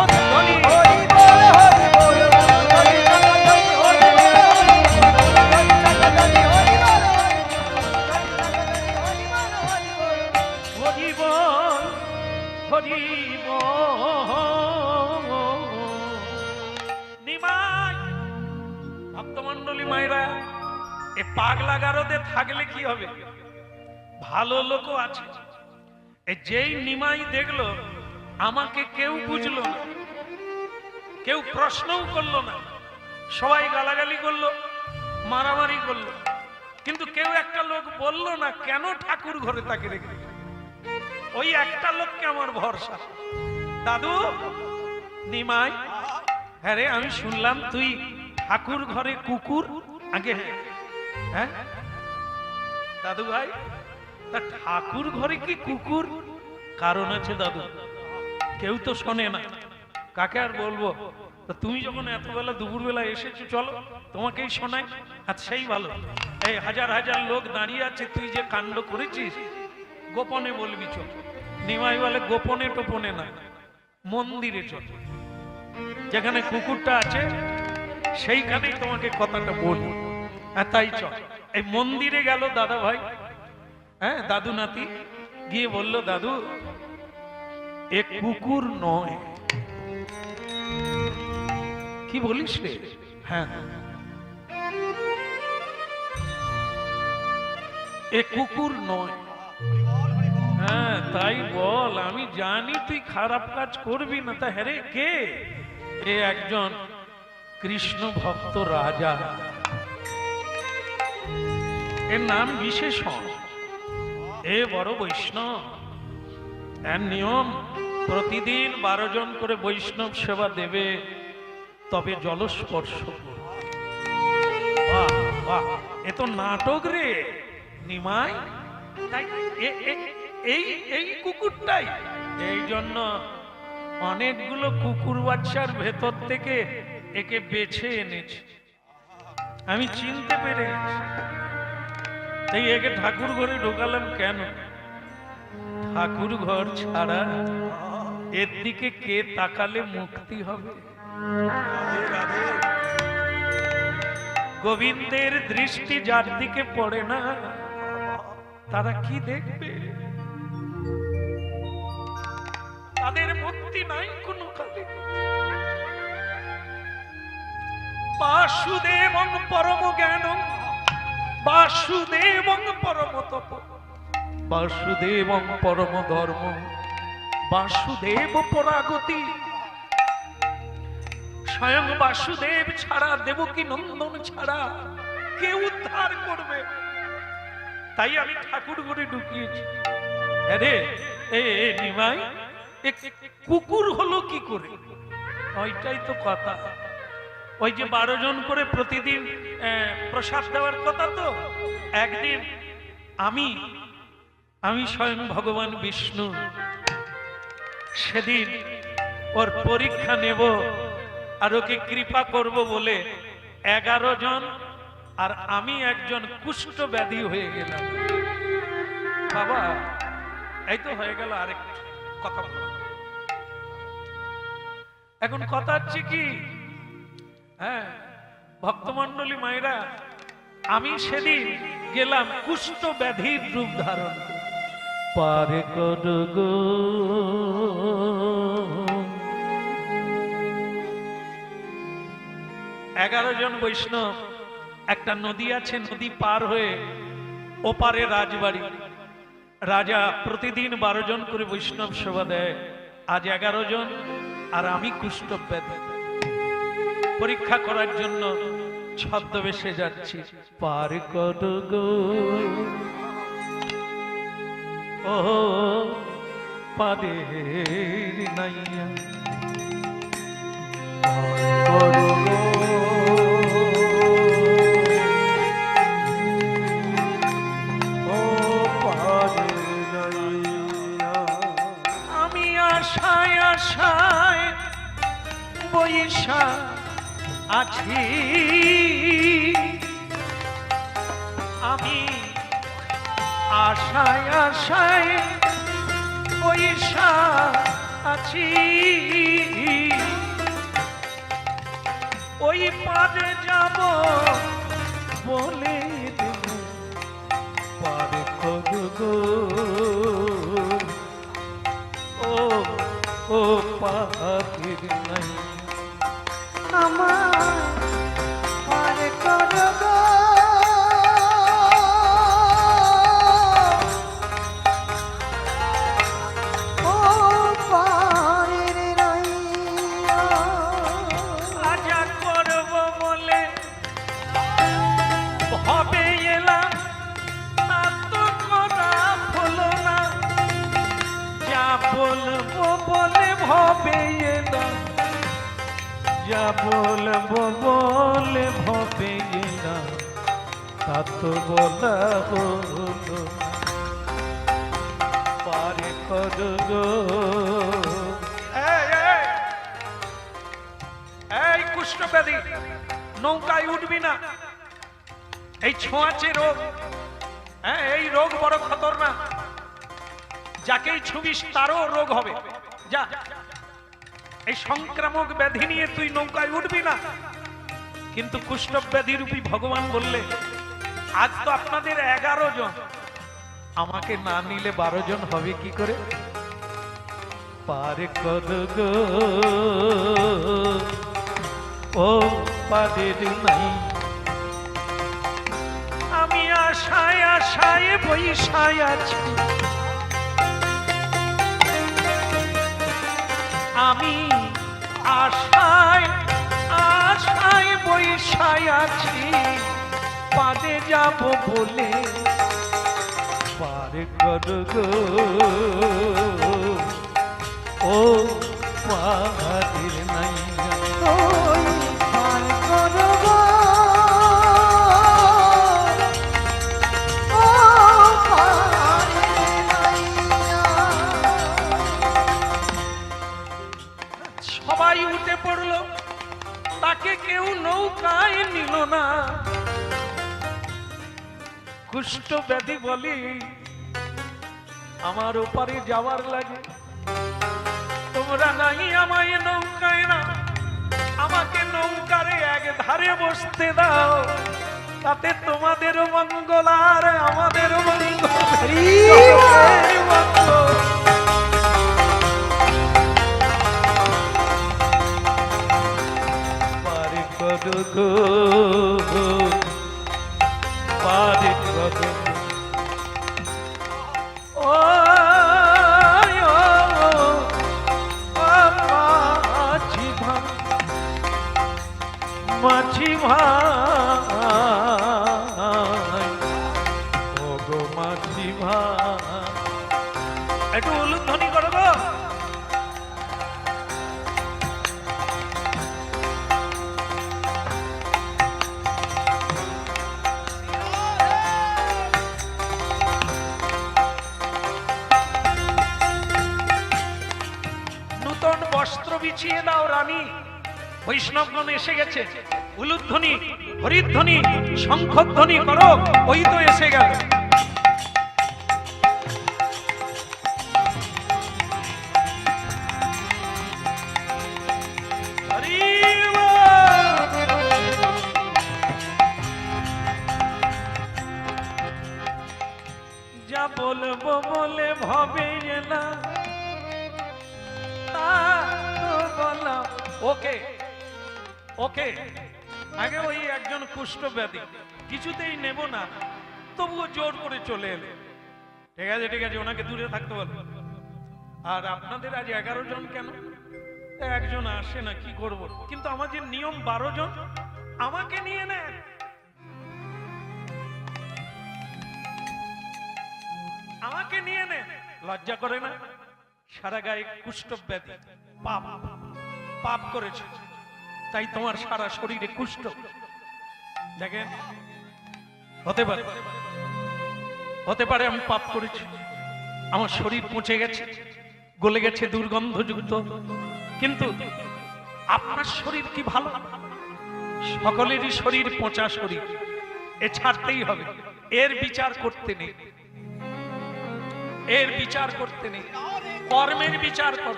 Speaker 1: এ পাগলা গারদে থাকলে কি হবে? ভালো লোকও আছে। এই যেই নিমাই দেখলো আমাকে কেউ বুঝলো না, কেউ প্রশ্নও করলো না, সবাই গালাগালি করলো, মারামারি করলো, কিন্তু কেউ একটা লোক বলল না কেন ঠাকুর ঘরে তাকে রেখে। ওই একটা লোককে আমার ভরসা। দাদু নিমাই, হ্যাঁ রে, আমি শুনলাম তুই ঠাকুর ঘরে কুকুর। আগে হ্যাঁ দাদু ভাই, তা ঠাকুর ঘরে কি কুকুর? কারণ আছে দাদু, কেউ তো শোনে না, কাকে আর বলবো। তা তুমি যখন এত বেলা দুপুরবেলা এসেছো, চলো তোমাকেই শোনাই। আর সেই ভালো, এই হাজার হাজার লোক দাঁড়িয়ে আছে, তুই যে কাণ্ড করেছিস গোপনে বলবি চল। নিমাই বলে গোপনে টোপনে না, মন্দিরে চল, যেখানে কুকুরটা আছে সেইখানেই তোমাকে কথাটা বলি। হ্যাঁ তাই চল। এই মন্দিরে গেল দাদা ভাই, হ্যাঁ দাদু নাতি গিয়ে বলল, দাদু এ কুকুর নয়। কি বলিস রে? হ্যাঁ এ কুকুর নয়। হ্যাঁ তাই বল, আমি জানি তুই খারাপ কাজ করবি না। তা হ্যাঁ রে, কে? এ একজন কৃষ্ণ ভক্ত রাজা, এর নাম বিশেষণ। এ বড় বৈষ্ণব, এর নিয়ম প্রতিদিন 12 জন করে বৈষ্ণব সেবা দেবে, তবে জলস্পর্শ করবে। বাহ বাহ, এ তো নাটক রে নিমাই। তাই এই কুকুরটাই, এই জন্য অনেকগুলো কুকুর বাচ্চার ভেতর থেকে একে বেছে এনেছে, আমি চিনতে পেরে গেছি। তাই একে ঠাকুর ঘরে ঢোকালাম। কেন? ঠাকুর ঘর ছাড়া এর দিকে কে তাকালে মুক্তি হবে? গোবিন্দের দৃষ্টি যার দিকে পড়ে না, তারা কি দেখবে? তাদের মুক্তি নাই কোনো কালে। বাসুদেবং পরম জ্ঞানং বাসুদেবং পরম তপ বাসুদেবং পরম ধর্ম বাসুদেব পরাগতি। স্বয়ং বাসুদেব ছাড়া, দেবকী নন্দন ছাড়া কে উদ্ধার করবে? তাই আমি ঠাকুর ঘরে ঢুকিয়েছি। আরে এ নিমাই, কুকুর হলো কি করে? ওইটাই তো কথা। ওই যে 12 জন করে প্রতিদিন প্রসাদ দেওয়ার কথা, তো একদিন আমি স্বয়ং ভগবান বিষ্ণু সেদিন ওর পরীক্ষা নেব আর ওকে কৃপা করব বলে 11 জন আর আমি একজন কুষ্ঠ ব্যাধি হয়ে গেলাম। বাবা এই তো হয়ে গেল। আরেক কথা এখন কথা হচ্ছে কি, হ্যাঁ ভক্তমন্ডলী মায়েরা, আমি সেদিন গেলাম কুষ্ঠ ব্যাধির রূপ ধারণ পারে করগো। 11 জন বৈষ্ণব, একটা নদী আছে, নদী পার হয়ে ওপারে রাজবাড়ি। রাজা প্রতিদিন 12 জন করে বৈষ্ণব সেবা দেয়, আজ 11 জন আর আমি কুষ্ঠ ব্যাধি। পরীক্ষা করার জন্য ছদ্মবেশে যাচ্ছি। পার করগো ও পারে নাইয়া, আমি আশায় আশায় বৈশা আছি, আমি আশায় আশায় বৈশা আছি, ওই পারে যাব বলে দেব পারে করগো ও পাখির নাই
Speaker 2: আমার পার করগো
Speaker 1: ভবে না, যা বলবো বলে ভবে না, তা তো বলা হলো না। পারে করো গো। এই কুষ্ঠব্যাধি, নৌকায় উঠবি না, এই ছোঁয়াচে রোগ। হ্যাঁ, এই রোগ বড় খতরনাক, যাকেই ছুবিস তারও রোগ হবে। যা, এই সংক্রামক ব্যাধি নিয়ে তুই নৌকায় উঠবি না। কিন্তু কুষ্ঠব্যাধি রূপী ভগবান বললে, আজ তো আপনাদের 11 জন, আমাকে না নিলে 12 জন হবে কি করে? পার করো গো, ও পারের নাই। আমি আশায় আশায় বৈশায় আছি, আমি আশায় আশায় বৈশায় আছি, পারে যাব বলে, পার করো গো, ও পারের নাই।
Speaker 2: ওই পার করো গো, ও পারের নাইয়া।
Speaker 1: সবাই উঠে পড়লো, তাকে কেউ নৌকায় নিল না। কুষ্ঠব্যাধি বলি, আমার ওপারে যাওয়ার লাগে, তোমরা নাই আমায় নৌকায় না, আমাকে নৌকারে এক ধারে বসতে দাও, তাতে তোমাদেরও মঙ্গল আর আমাদেরও মঙ্গল। পারে করো গো, পারে করো গো। ও মাঝি ভাই, মাঝি ভাই, ও গো মাঝি ভাই, একটু উলুধ্বনি করো গো। নূতন বস্ত্র বিছিয়ে দাও রানী, বৈষ্ণবগণ এসে গেছে। উলুধ্বনি, হরিধ্বনি, শঙ্খধ্বনি করো, ওই তো এসে গেল। হরি বল। যা বলবো বলে ভবে না, তা তো বলা। ওকে ওকে, আগে ওই একজন কুষ্ঠব্যাধি, কিছুতেই নেব না, তবুও জোর করে চলে এলো। ঠিক আছে ঠিক আছে, ওনাকে দূরে থাকতে বলো। আর আপনাদের আজ 11 জন কেন? একজন আসে না, কি করব? কিন্তু আমাদের নিয়ম 12 জন, আমাকে নিয়ে নেন। আমাকে নিয়ে নেন, লজ্জা করে না? সারা গায়ে কুষ্ঠব্যাধি, পাপ পাপ করেছে, তাই তোমার সারা শরীরে কুষ্ঠ। দেখেন, হতে পারে হতে পারে আমি পাপ করেছি, আমার শরীর পচে গেছে, গলে গেছে, দুর্গন্ধযুক্ত, কিন্তু আপনার শরীর কি ভালো? সকলেরই শরীর পচা শরীর, এ ছাড়তেই হবে। এর বিচার করতে নেই, এর বিচার করতে নেই। কর্মের বিচার কর,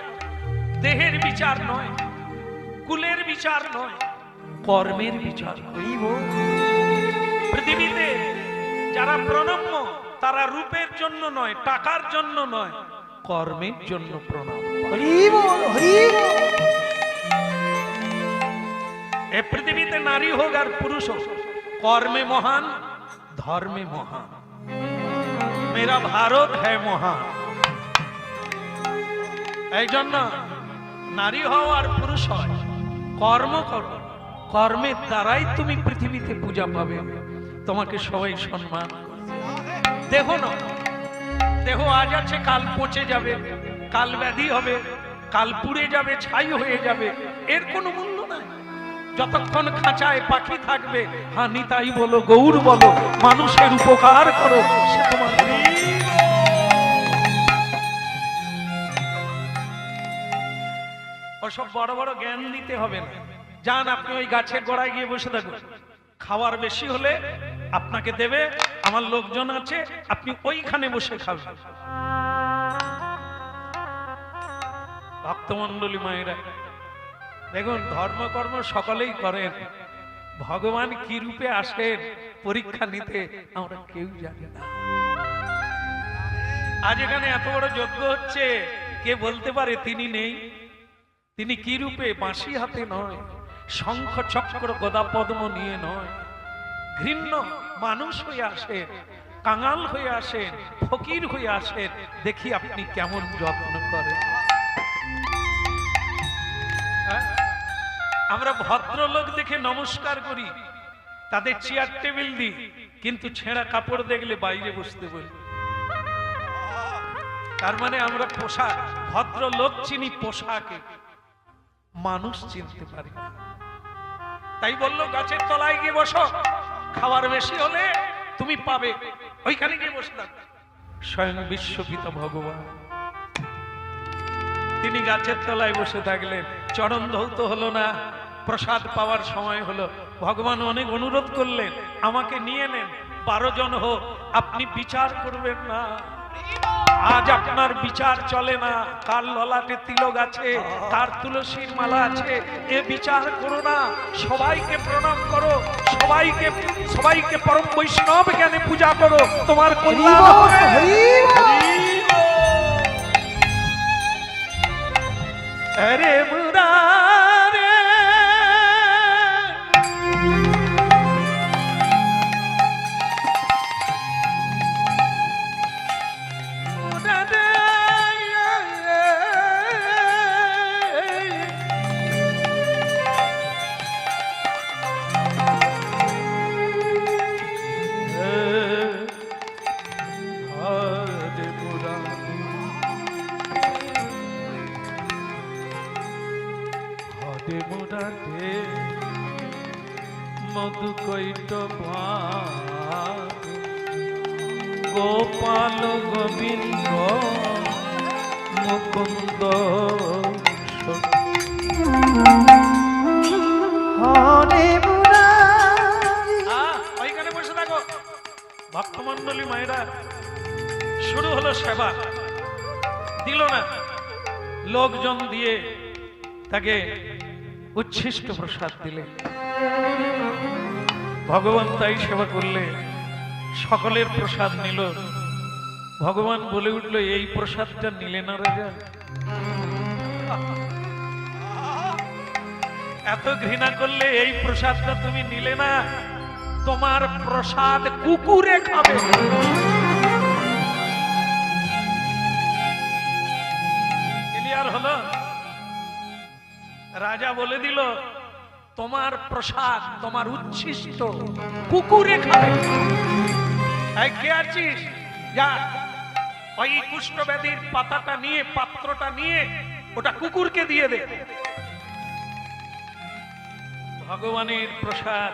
Speaker 1: দেহের বিচার নয়, কুলের বিচার নয়, কর্মের বিচার করিব। পৃথিবীতে যারা প্রণম্য, তারা রূপের জন্য নয়, টাকার জন্য নয়, কর্মের জন্য প্রণাম।
Speaker 2: হরি বল, হরি বল।
Speaker 1: এ পৃথিবীতে নারী হোক আর পুরুষ হোক, কর্মে মহান, ধর্মে মহান। মেরা ভারত হ্যায় মহান। এই জন্য নারী হও আর পুরুষ হয়, কর্ম করো, কর্মের দ্বারাই তুমি পৃথিবীতে পূজা পাবে, তোমাকে সবাই সম্মান করবে। দেহ না, দেহ আজ আছে কাল পচে যাবে, কাল ব্যাধি হবে, কাল পুড়ে যাবে, ছাই হয়ে যাবে, এর কোনো মূল্য নাই। যতক্ষণ খাঁচায় পাখি থাকবে, হানি তাই বলো, গৌর বলো, মানুষের উপকার করো, সে তোমার ওসব বড় বড় জ্ঞান দিতে হবে না। যান আপনি ওই গাছের গোড়ায় গিয়ে বসে থাকুন, খাওয়ার বেশি হলে আপনাকে দেবে, আমার লোকজন আছে, আপনি ওইখানে বসে খাবেন। ভক্তমণ্ডলী মায়েরা দেখুন, ধর্মকর্ম সকলেই করেন, ভগবান কি রূপে আসেন পরীক্ষা নিতে আমরা কেউ জানি না। আজ এখানে এত বড় যজ্ঞ হচ্ছে, কে বলতে পারে তিনি নেই? তিনি কি রূপে? বাঁশি হাতে নয়, শঙ্খ চক্র গদা পদ্ম নিয়ে নয়, ঘৃণ্য মানুষ হয়ে আসেন, কাঙাল হয়ে আসেন, ফকির হয়ে আসেন। দেখি আপনি কেমন যত্ন করেন। আমরা ভদ্রলোক দেখে নমস্কার করি, তাদের চেয়ার টেবিল দিই, কিন্তু ছেঁড়া কাপড় দেখলে বাইরে বসতে বলি। তার মানে আমরা পোশাক, ভদ্রলোক চিনি পোশাকে, মানুষ চিনতে পারি। তাই বললো গাছের তলায় গিয়ে বসো, খাবার বেশি হলে তুমি পাবে, ওইখানে গিয়ে বসে থাকো। স্বয়ং বিশ্বপিতা ভগবান তিনি গাছের তলায় বসে থাকলেন, চরণ ধৌত হলো না, প্রসাদ পাওয়ার সময় হলো। ভগবান অনেক অনুরোধ করলেন, আমাকে নিয়ে নেন, 12 জন হোক, আপনি বিচার করবেন না। আজ আপনার বিচার চলে না, কার ললাটে তিলক আছে, কার তুলসীর মালা আছে, এ বিচার করো না। সবাইকে প্রণাম করো, সবাইকে পরম বৈষ্ণব জ্ঞানে পূজা করো, তোমার কল্যাণ হবে। আরে মুরারে মধু কৈট গোপাল গোবিন্দ মুকুন্দ ওইখানে বসে থাকো। ভক্তমণ্ডলী মায়েরা, শুরু হলো সেবা, দিল না, লোকজন দিয়ে তাকে উচ্ছিষ্ট প্রসাদ দিলে। ভগবান তাই সেবা করলে, সকলের প্রসাদ নিল। ভগবান বলে উঠল, এই প্রসাদটা নিলে না রাজা? এত ঘৃণা করলে এই প্রসাদটা তুমি নিলে না? তোমার প্রসাদ কুকুরে খাবে। ক্লিয়ার হলো? রাজা বলে দিল, তোমার প্রসাদ, তোমার উচ্ছিষ্ট কুকুরে খাবে। কে আছিস? যা ওই কুষ্ঠব্যাধির পাতাটা নিয়ে, পাত্রটা নিয়ে ওটা কুকুরকে দিয়ে দে। ভগবানের প্রসাদ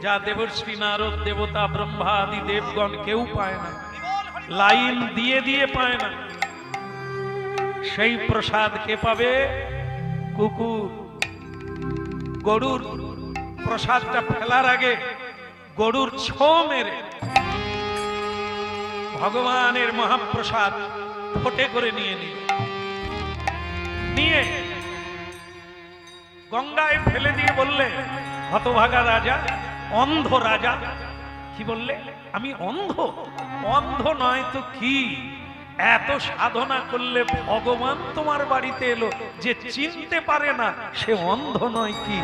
Speaker 1: যা দেবশ্রী নারদ, দেবতা, ব্রহ্মা আদি দেবগণ কেউ পায় না, লাইন দিয়ে দিয়ে পায় না। সেই প্রসাদ কে পাবে? কুকুর। গরুর প্রসাদটা ফেলার আগে গরুর ছো মেরে ভগবানের মহাপ্রসাদ ফোটে করে নিয়ে গঙ্গায় ফেলে দিয়ে বললে, হতভাগা রাজা, অন্ধ রাজা। কি বললে? আমি অন্ধ? অন্ধ নয় তো কি, এত সাধনা করলে ভগবান তোমার বাড়িতে এলো, যে চিনতে পারে না সে অন্ধ নয় কি?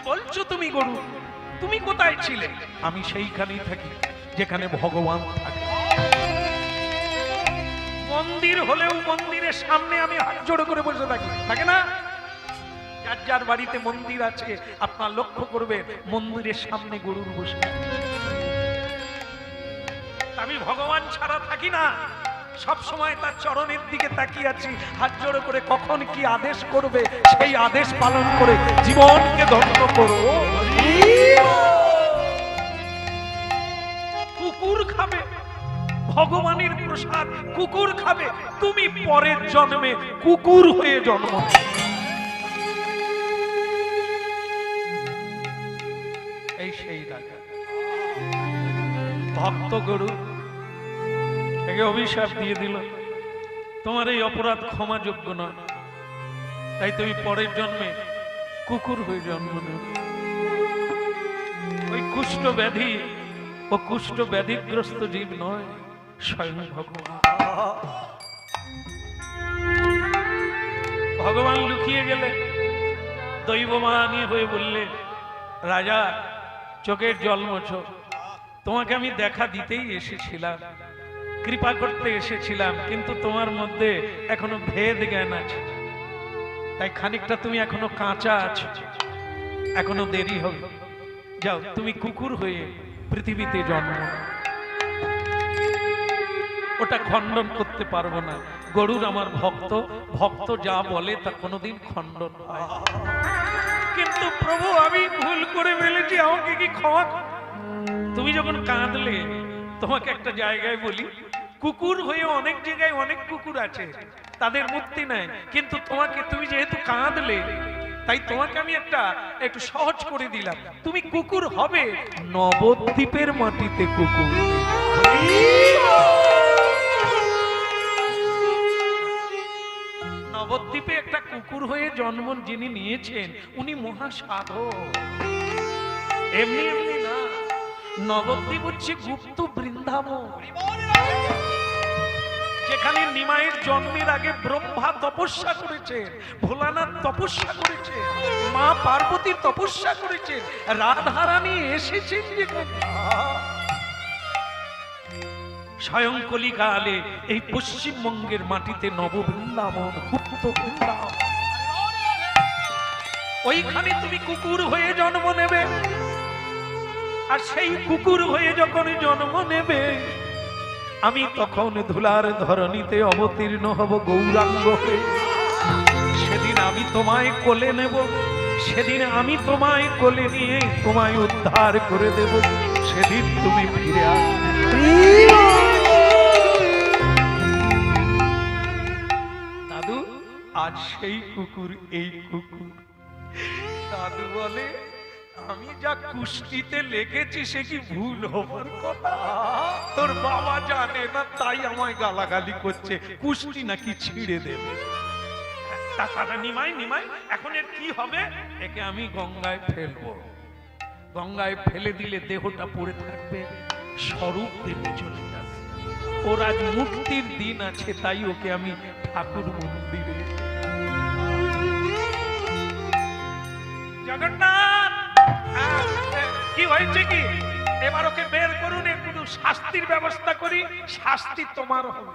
Speaker 1: বলছো তুমি গরু, তুমি কোথায় ছিলে? আমি সেইখানেই থাকি যেখানে ভগবান থাকে। মন্দির হলেও মন্দিরের সামনে আমি হাত জোড়ো করে বসে থাকি, থাকে না? যার যার বাড়িতে মন্দির আছে আপনার লক্ষ্য করবে, মন্দিরের সামনে গরুর বসে। আমি ভগবান ছাড়া থাকি না, সব সময় তার চরণের দিকে তাকিয়ে আছি, হাত জোড়ো করে কখন কি আদেশ করবে সেই আদেশ পালন করে জীবনকে ধন্য করব। কুকুর খাবে ভগবানের প্রসাদ, কুকুর খাবে, তুমি পরের জন্মে কুকুর হয়ে জন্ম নেবে। এই সেই রাজা ভক্ত গরু একে অভিশাপ দিয়ে দিল, তোমার এই অপরাধ ক্ষমাযোগ্য নয়, তাই তুমি পরের জন্মে কুকুর হয়ে জন্ম নেবে। ওই কুষ্ঠ ব্যাধি ও কুষ্ঠ ব্যাধিগ্রস্ত জীব নয়, স্বয়ং ভগবান। ভগবান লুকিয়ে গেলে দৈবমানী হয়ে বললে, রাজা চোখের জল মোছো, তোমাকে আমি দেখা দিতেই এসেছিলাম, কৃপা করতে এসেছিলাম, কিন্তু তোমার মধ্যে এখনো ভেদ জ্ঞান আছে, তাই খানিকটা তুমি এখনো কাঁচা আছো, এখনো দেরি হবে। যাও তুমি কুকুর হয়ে পৃথিবীতে জন্ম নাও। ওটা খণ্ডন করতে পারবো না, গরুর আমার ভক্ত, ভক্ত যা বলে তা কোনোদিন খণ্ডন হয় না। কিন্তু প্রভু আমি ভুল করে ফেলেছি, আমাকে কি ক্ষমা? তুমি যখন কাঁদলে, তোমাকে একটা জায়গায় বলি, কুকুর হয়ে অনেক জায়গায় অনেক কুকুর আছে, তাদের মুক্তি নাই, কিন্তু তোমাকে, তুমি যেহেতু কাঁদলে, তাই তোমাকে আমি একটু সহজ করে দিলাম, তুমি কুকুর হবে নবদ্বীপের মাটিতে কুকুর। নবদ্বীপে একটা কুকুর হয়ে জন্ম যিনি নিয়েছেন উনি মহাসাধক, এমনি এমনি না। নবদ্বীপ হচ্ছে গুপ্ত বৃন্দাবন, যেখানে নিমাইয়ের জন্মের আগে ব্রহ্মা তপস্যা করেছে, ভোলানাথ তপস্যা করেছে, মা পার্বতী তপস্যা করেছে, রাধারানী এসেছেন যেখানে। স্বয়ং কলিকালে এই পশ্চিমবঙ্গের মাটিতে নববৃন্দাবন, গুপ্ত বৃন্দাবন, ওইখানে তুমি কুকুর হয়ে জন্ম নেবে। আর সেই কুকুর হয়ে যখন জন্ম নেবে, আমি তখন ধুলার ধরণীতে অবতীর্ণ হব গৌরাঙ্গ হয়ে। সেদিন আমি তোমায় কোলে নেব, সেদিন আমি তোমায় কোলে নিয়ে তোমায় উদ্ধার করে দেব, সেদিন তুমি ফিরে আসবে। দাদু আজ সেই কুকুর, এই কুকুর। দাদু বলে, আমি যা কুষ্টিতে লেগেছি সে কি ভুল হবার কথা? তোর বাবা জানে না, তাই আমায় গালাগালি করছে, কুষ্টি নাকি ছিঁড়ে দেবে। তাছাড়া নিমাই, এখন এর কি হবে? একে আমি গঙ্গায় ফেলবো, গঙ্গায় ফেলে দিলে দেহটা পড়ে থাকবে, স্বরূপ দেবে চলে যাবে। ওর আজ মুক্তির দিন আছে, তাই ওকে আমি ঠাকুর মন্দিরে। জগন্নাথ কি হয়েছে কি? এবার ওকে বের করুন, একটু শাস্তির ব্যবস্থা করি, শাস্তি তোমার হবে।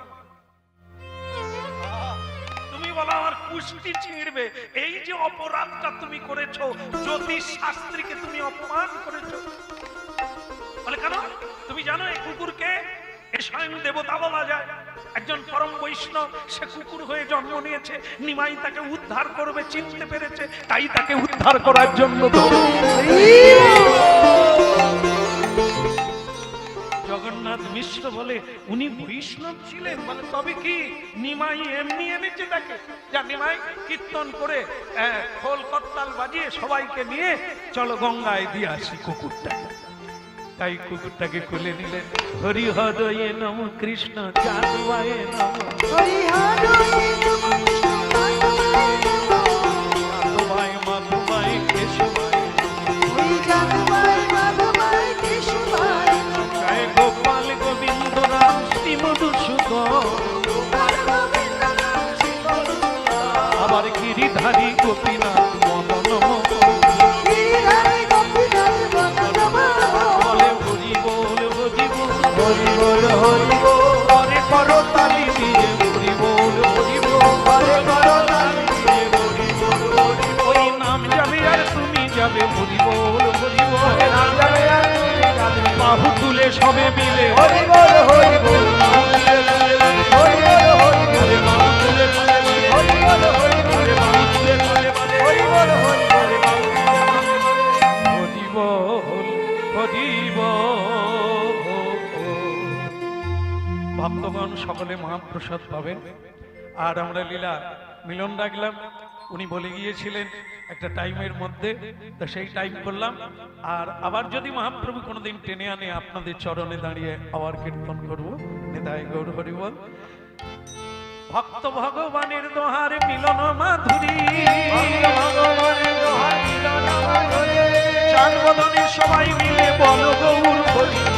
Speaker 1: তুমি বলো আমার কুষ্টি ছিঁড়বে, এই যে অপরাধটা তুমি করেছো, জ্যোতিষ শাস্ত্রীকে তুমি অপমান করেছো। বলে কেন? তুমি জানো এই কুকুরকে স্বয়ং দেবতা বলা যায়, একজন পরম বৈষ্ণব, সে কুকুর হয়ে জন্ম নিয়েছে, নিমাই তাকে উদ্ধার করবে চিনতে পেরেছে, তাই তাকে উদ্ধার করার জন্য জগন্নাথ মিশ্র বলে উনি বৈষ্ণব ছিলেন। বলে তবে কি? নিমাই এমনি এনেছে তাকে, যা নিমাই কীর্তন করে খোল করতাল বাজিয়ে সবাইকে নিয়ে চলো গঙ্গায় দিয়ে আসি কুকুরটাকে। তাই কুকুরটাকে খুলে নিলেন। হরি হৃদয়ে নম কৃষ্ণ জানুয়ায়ে নম,
Speaker 2: হরি হৃদয়ে নম কৃষ্ণ
Speaker 1: মাধবায় মাধবায় কেশবায়,
Speaker 2: হরি জানুয়ায় মাধবায় কেশবায়,
Speaker 1: জয় গোপাল গোবিন্দ রাম শ্রী মধুসূদন,
Speaker 2: গোপাল গোবিন্দ নাম শ্রী মধুসূদন,
Speaker 1: আবার গিরিধারী গোপীনাথ মদন মোহন,
Speaker 2: গিরিধারী গোপীনাথ মদন মোহন,
Speaker 1: বলে হরি বল হরি বল
Speaker 3: হরি বল হরি বল,
Speaker 1: হরে করো তালি দিয়ে হরি বল হরি বল,
Speaker 3: হরে করো তালি দিয়ে হরি বল হরি বল,
Speaker 1: ওই নাম যাবে আর তুমি যাবে হরি বল হরি বল,
Speaker 3: নাম যাবে আর তুমি যাবে,
Speaker 1: বাহু তুলে সবে মিলে
Speaker 3: হরি বল হরি বল হরি বল হরি বল হরি বল হরি বল হরি বল হরি বল
Speaker 1: হরি বল হরি বল। ভক্তগণ সকলে মহাপ্রসাদ পাবেন। আর আমরা লীলা মিলন ডাকলাম, উনি বলে গিয়েছিলেন একটা টাইমের মধ্যে, তো সেই টাইম করলাম। আর আবার যদি মহাপ্রভু কোনোদিন টেনে আনে আপনাদের চরণে দাঁড়িয়ে আবার কীর্তন করবো। নিতাই গৌর হরি বল। ভক্ত ভগবানের দোহার মিলন মাধুরী,
Speaker 3: ভগবানের দোহাই মিলন মাধুরী,
Speaker 1: চার বদনে সবাই মিলে বল গৌর হরি।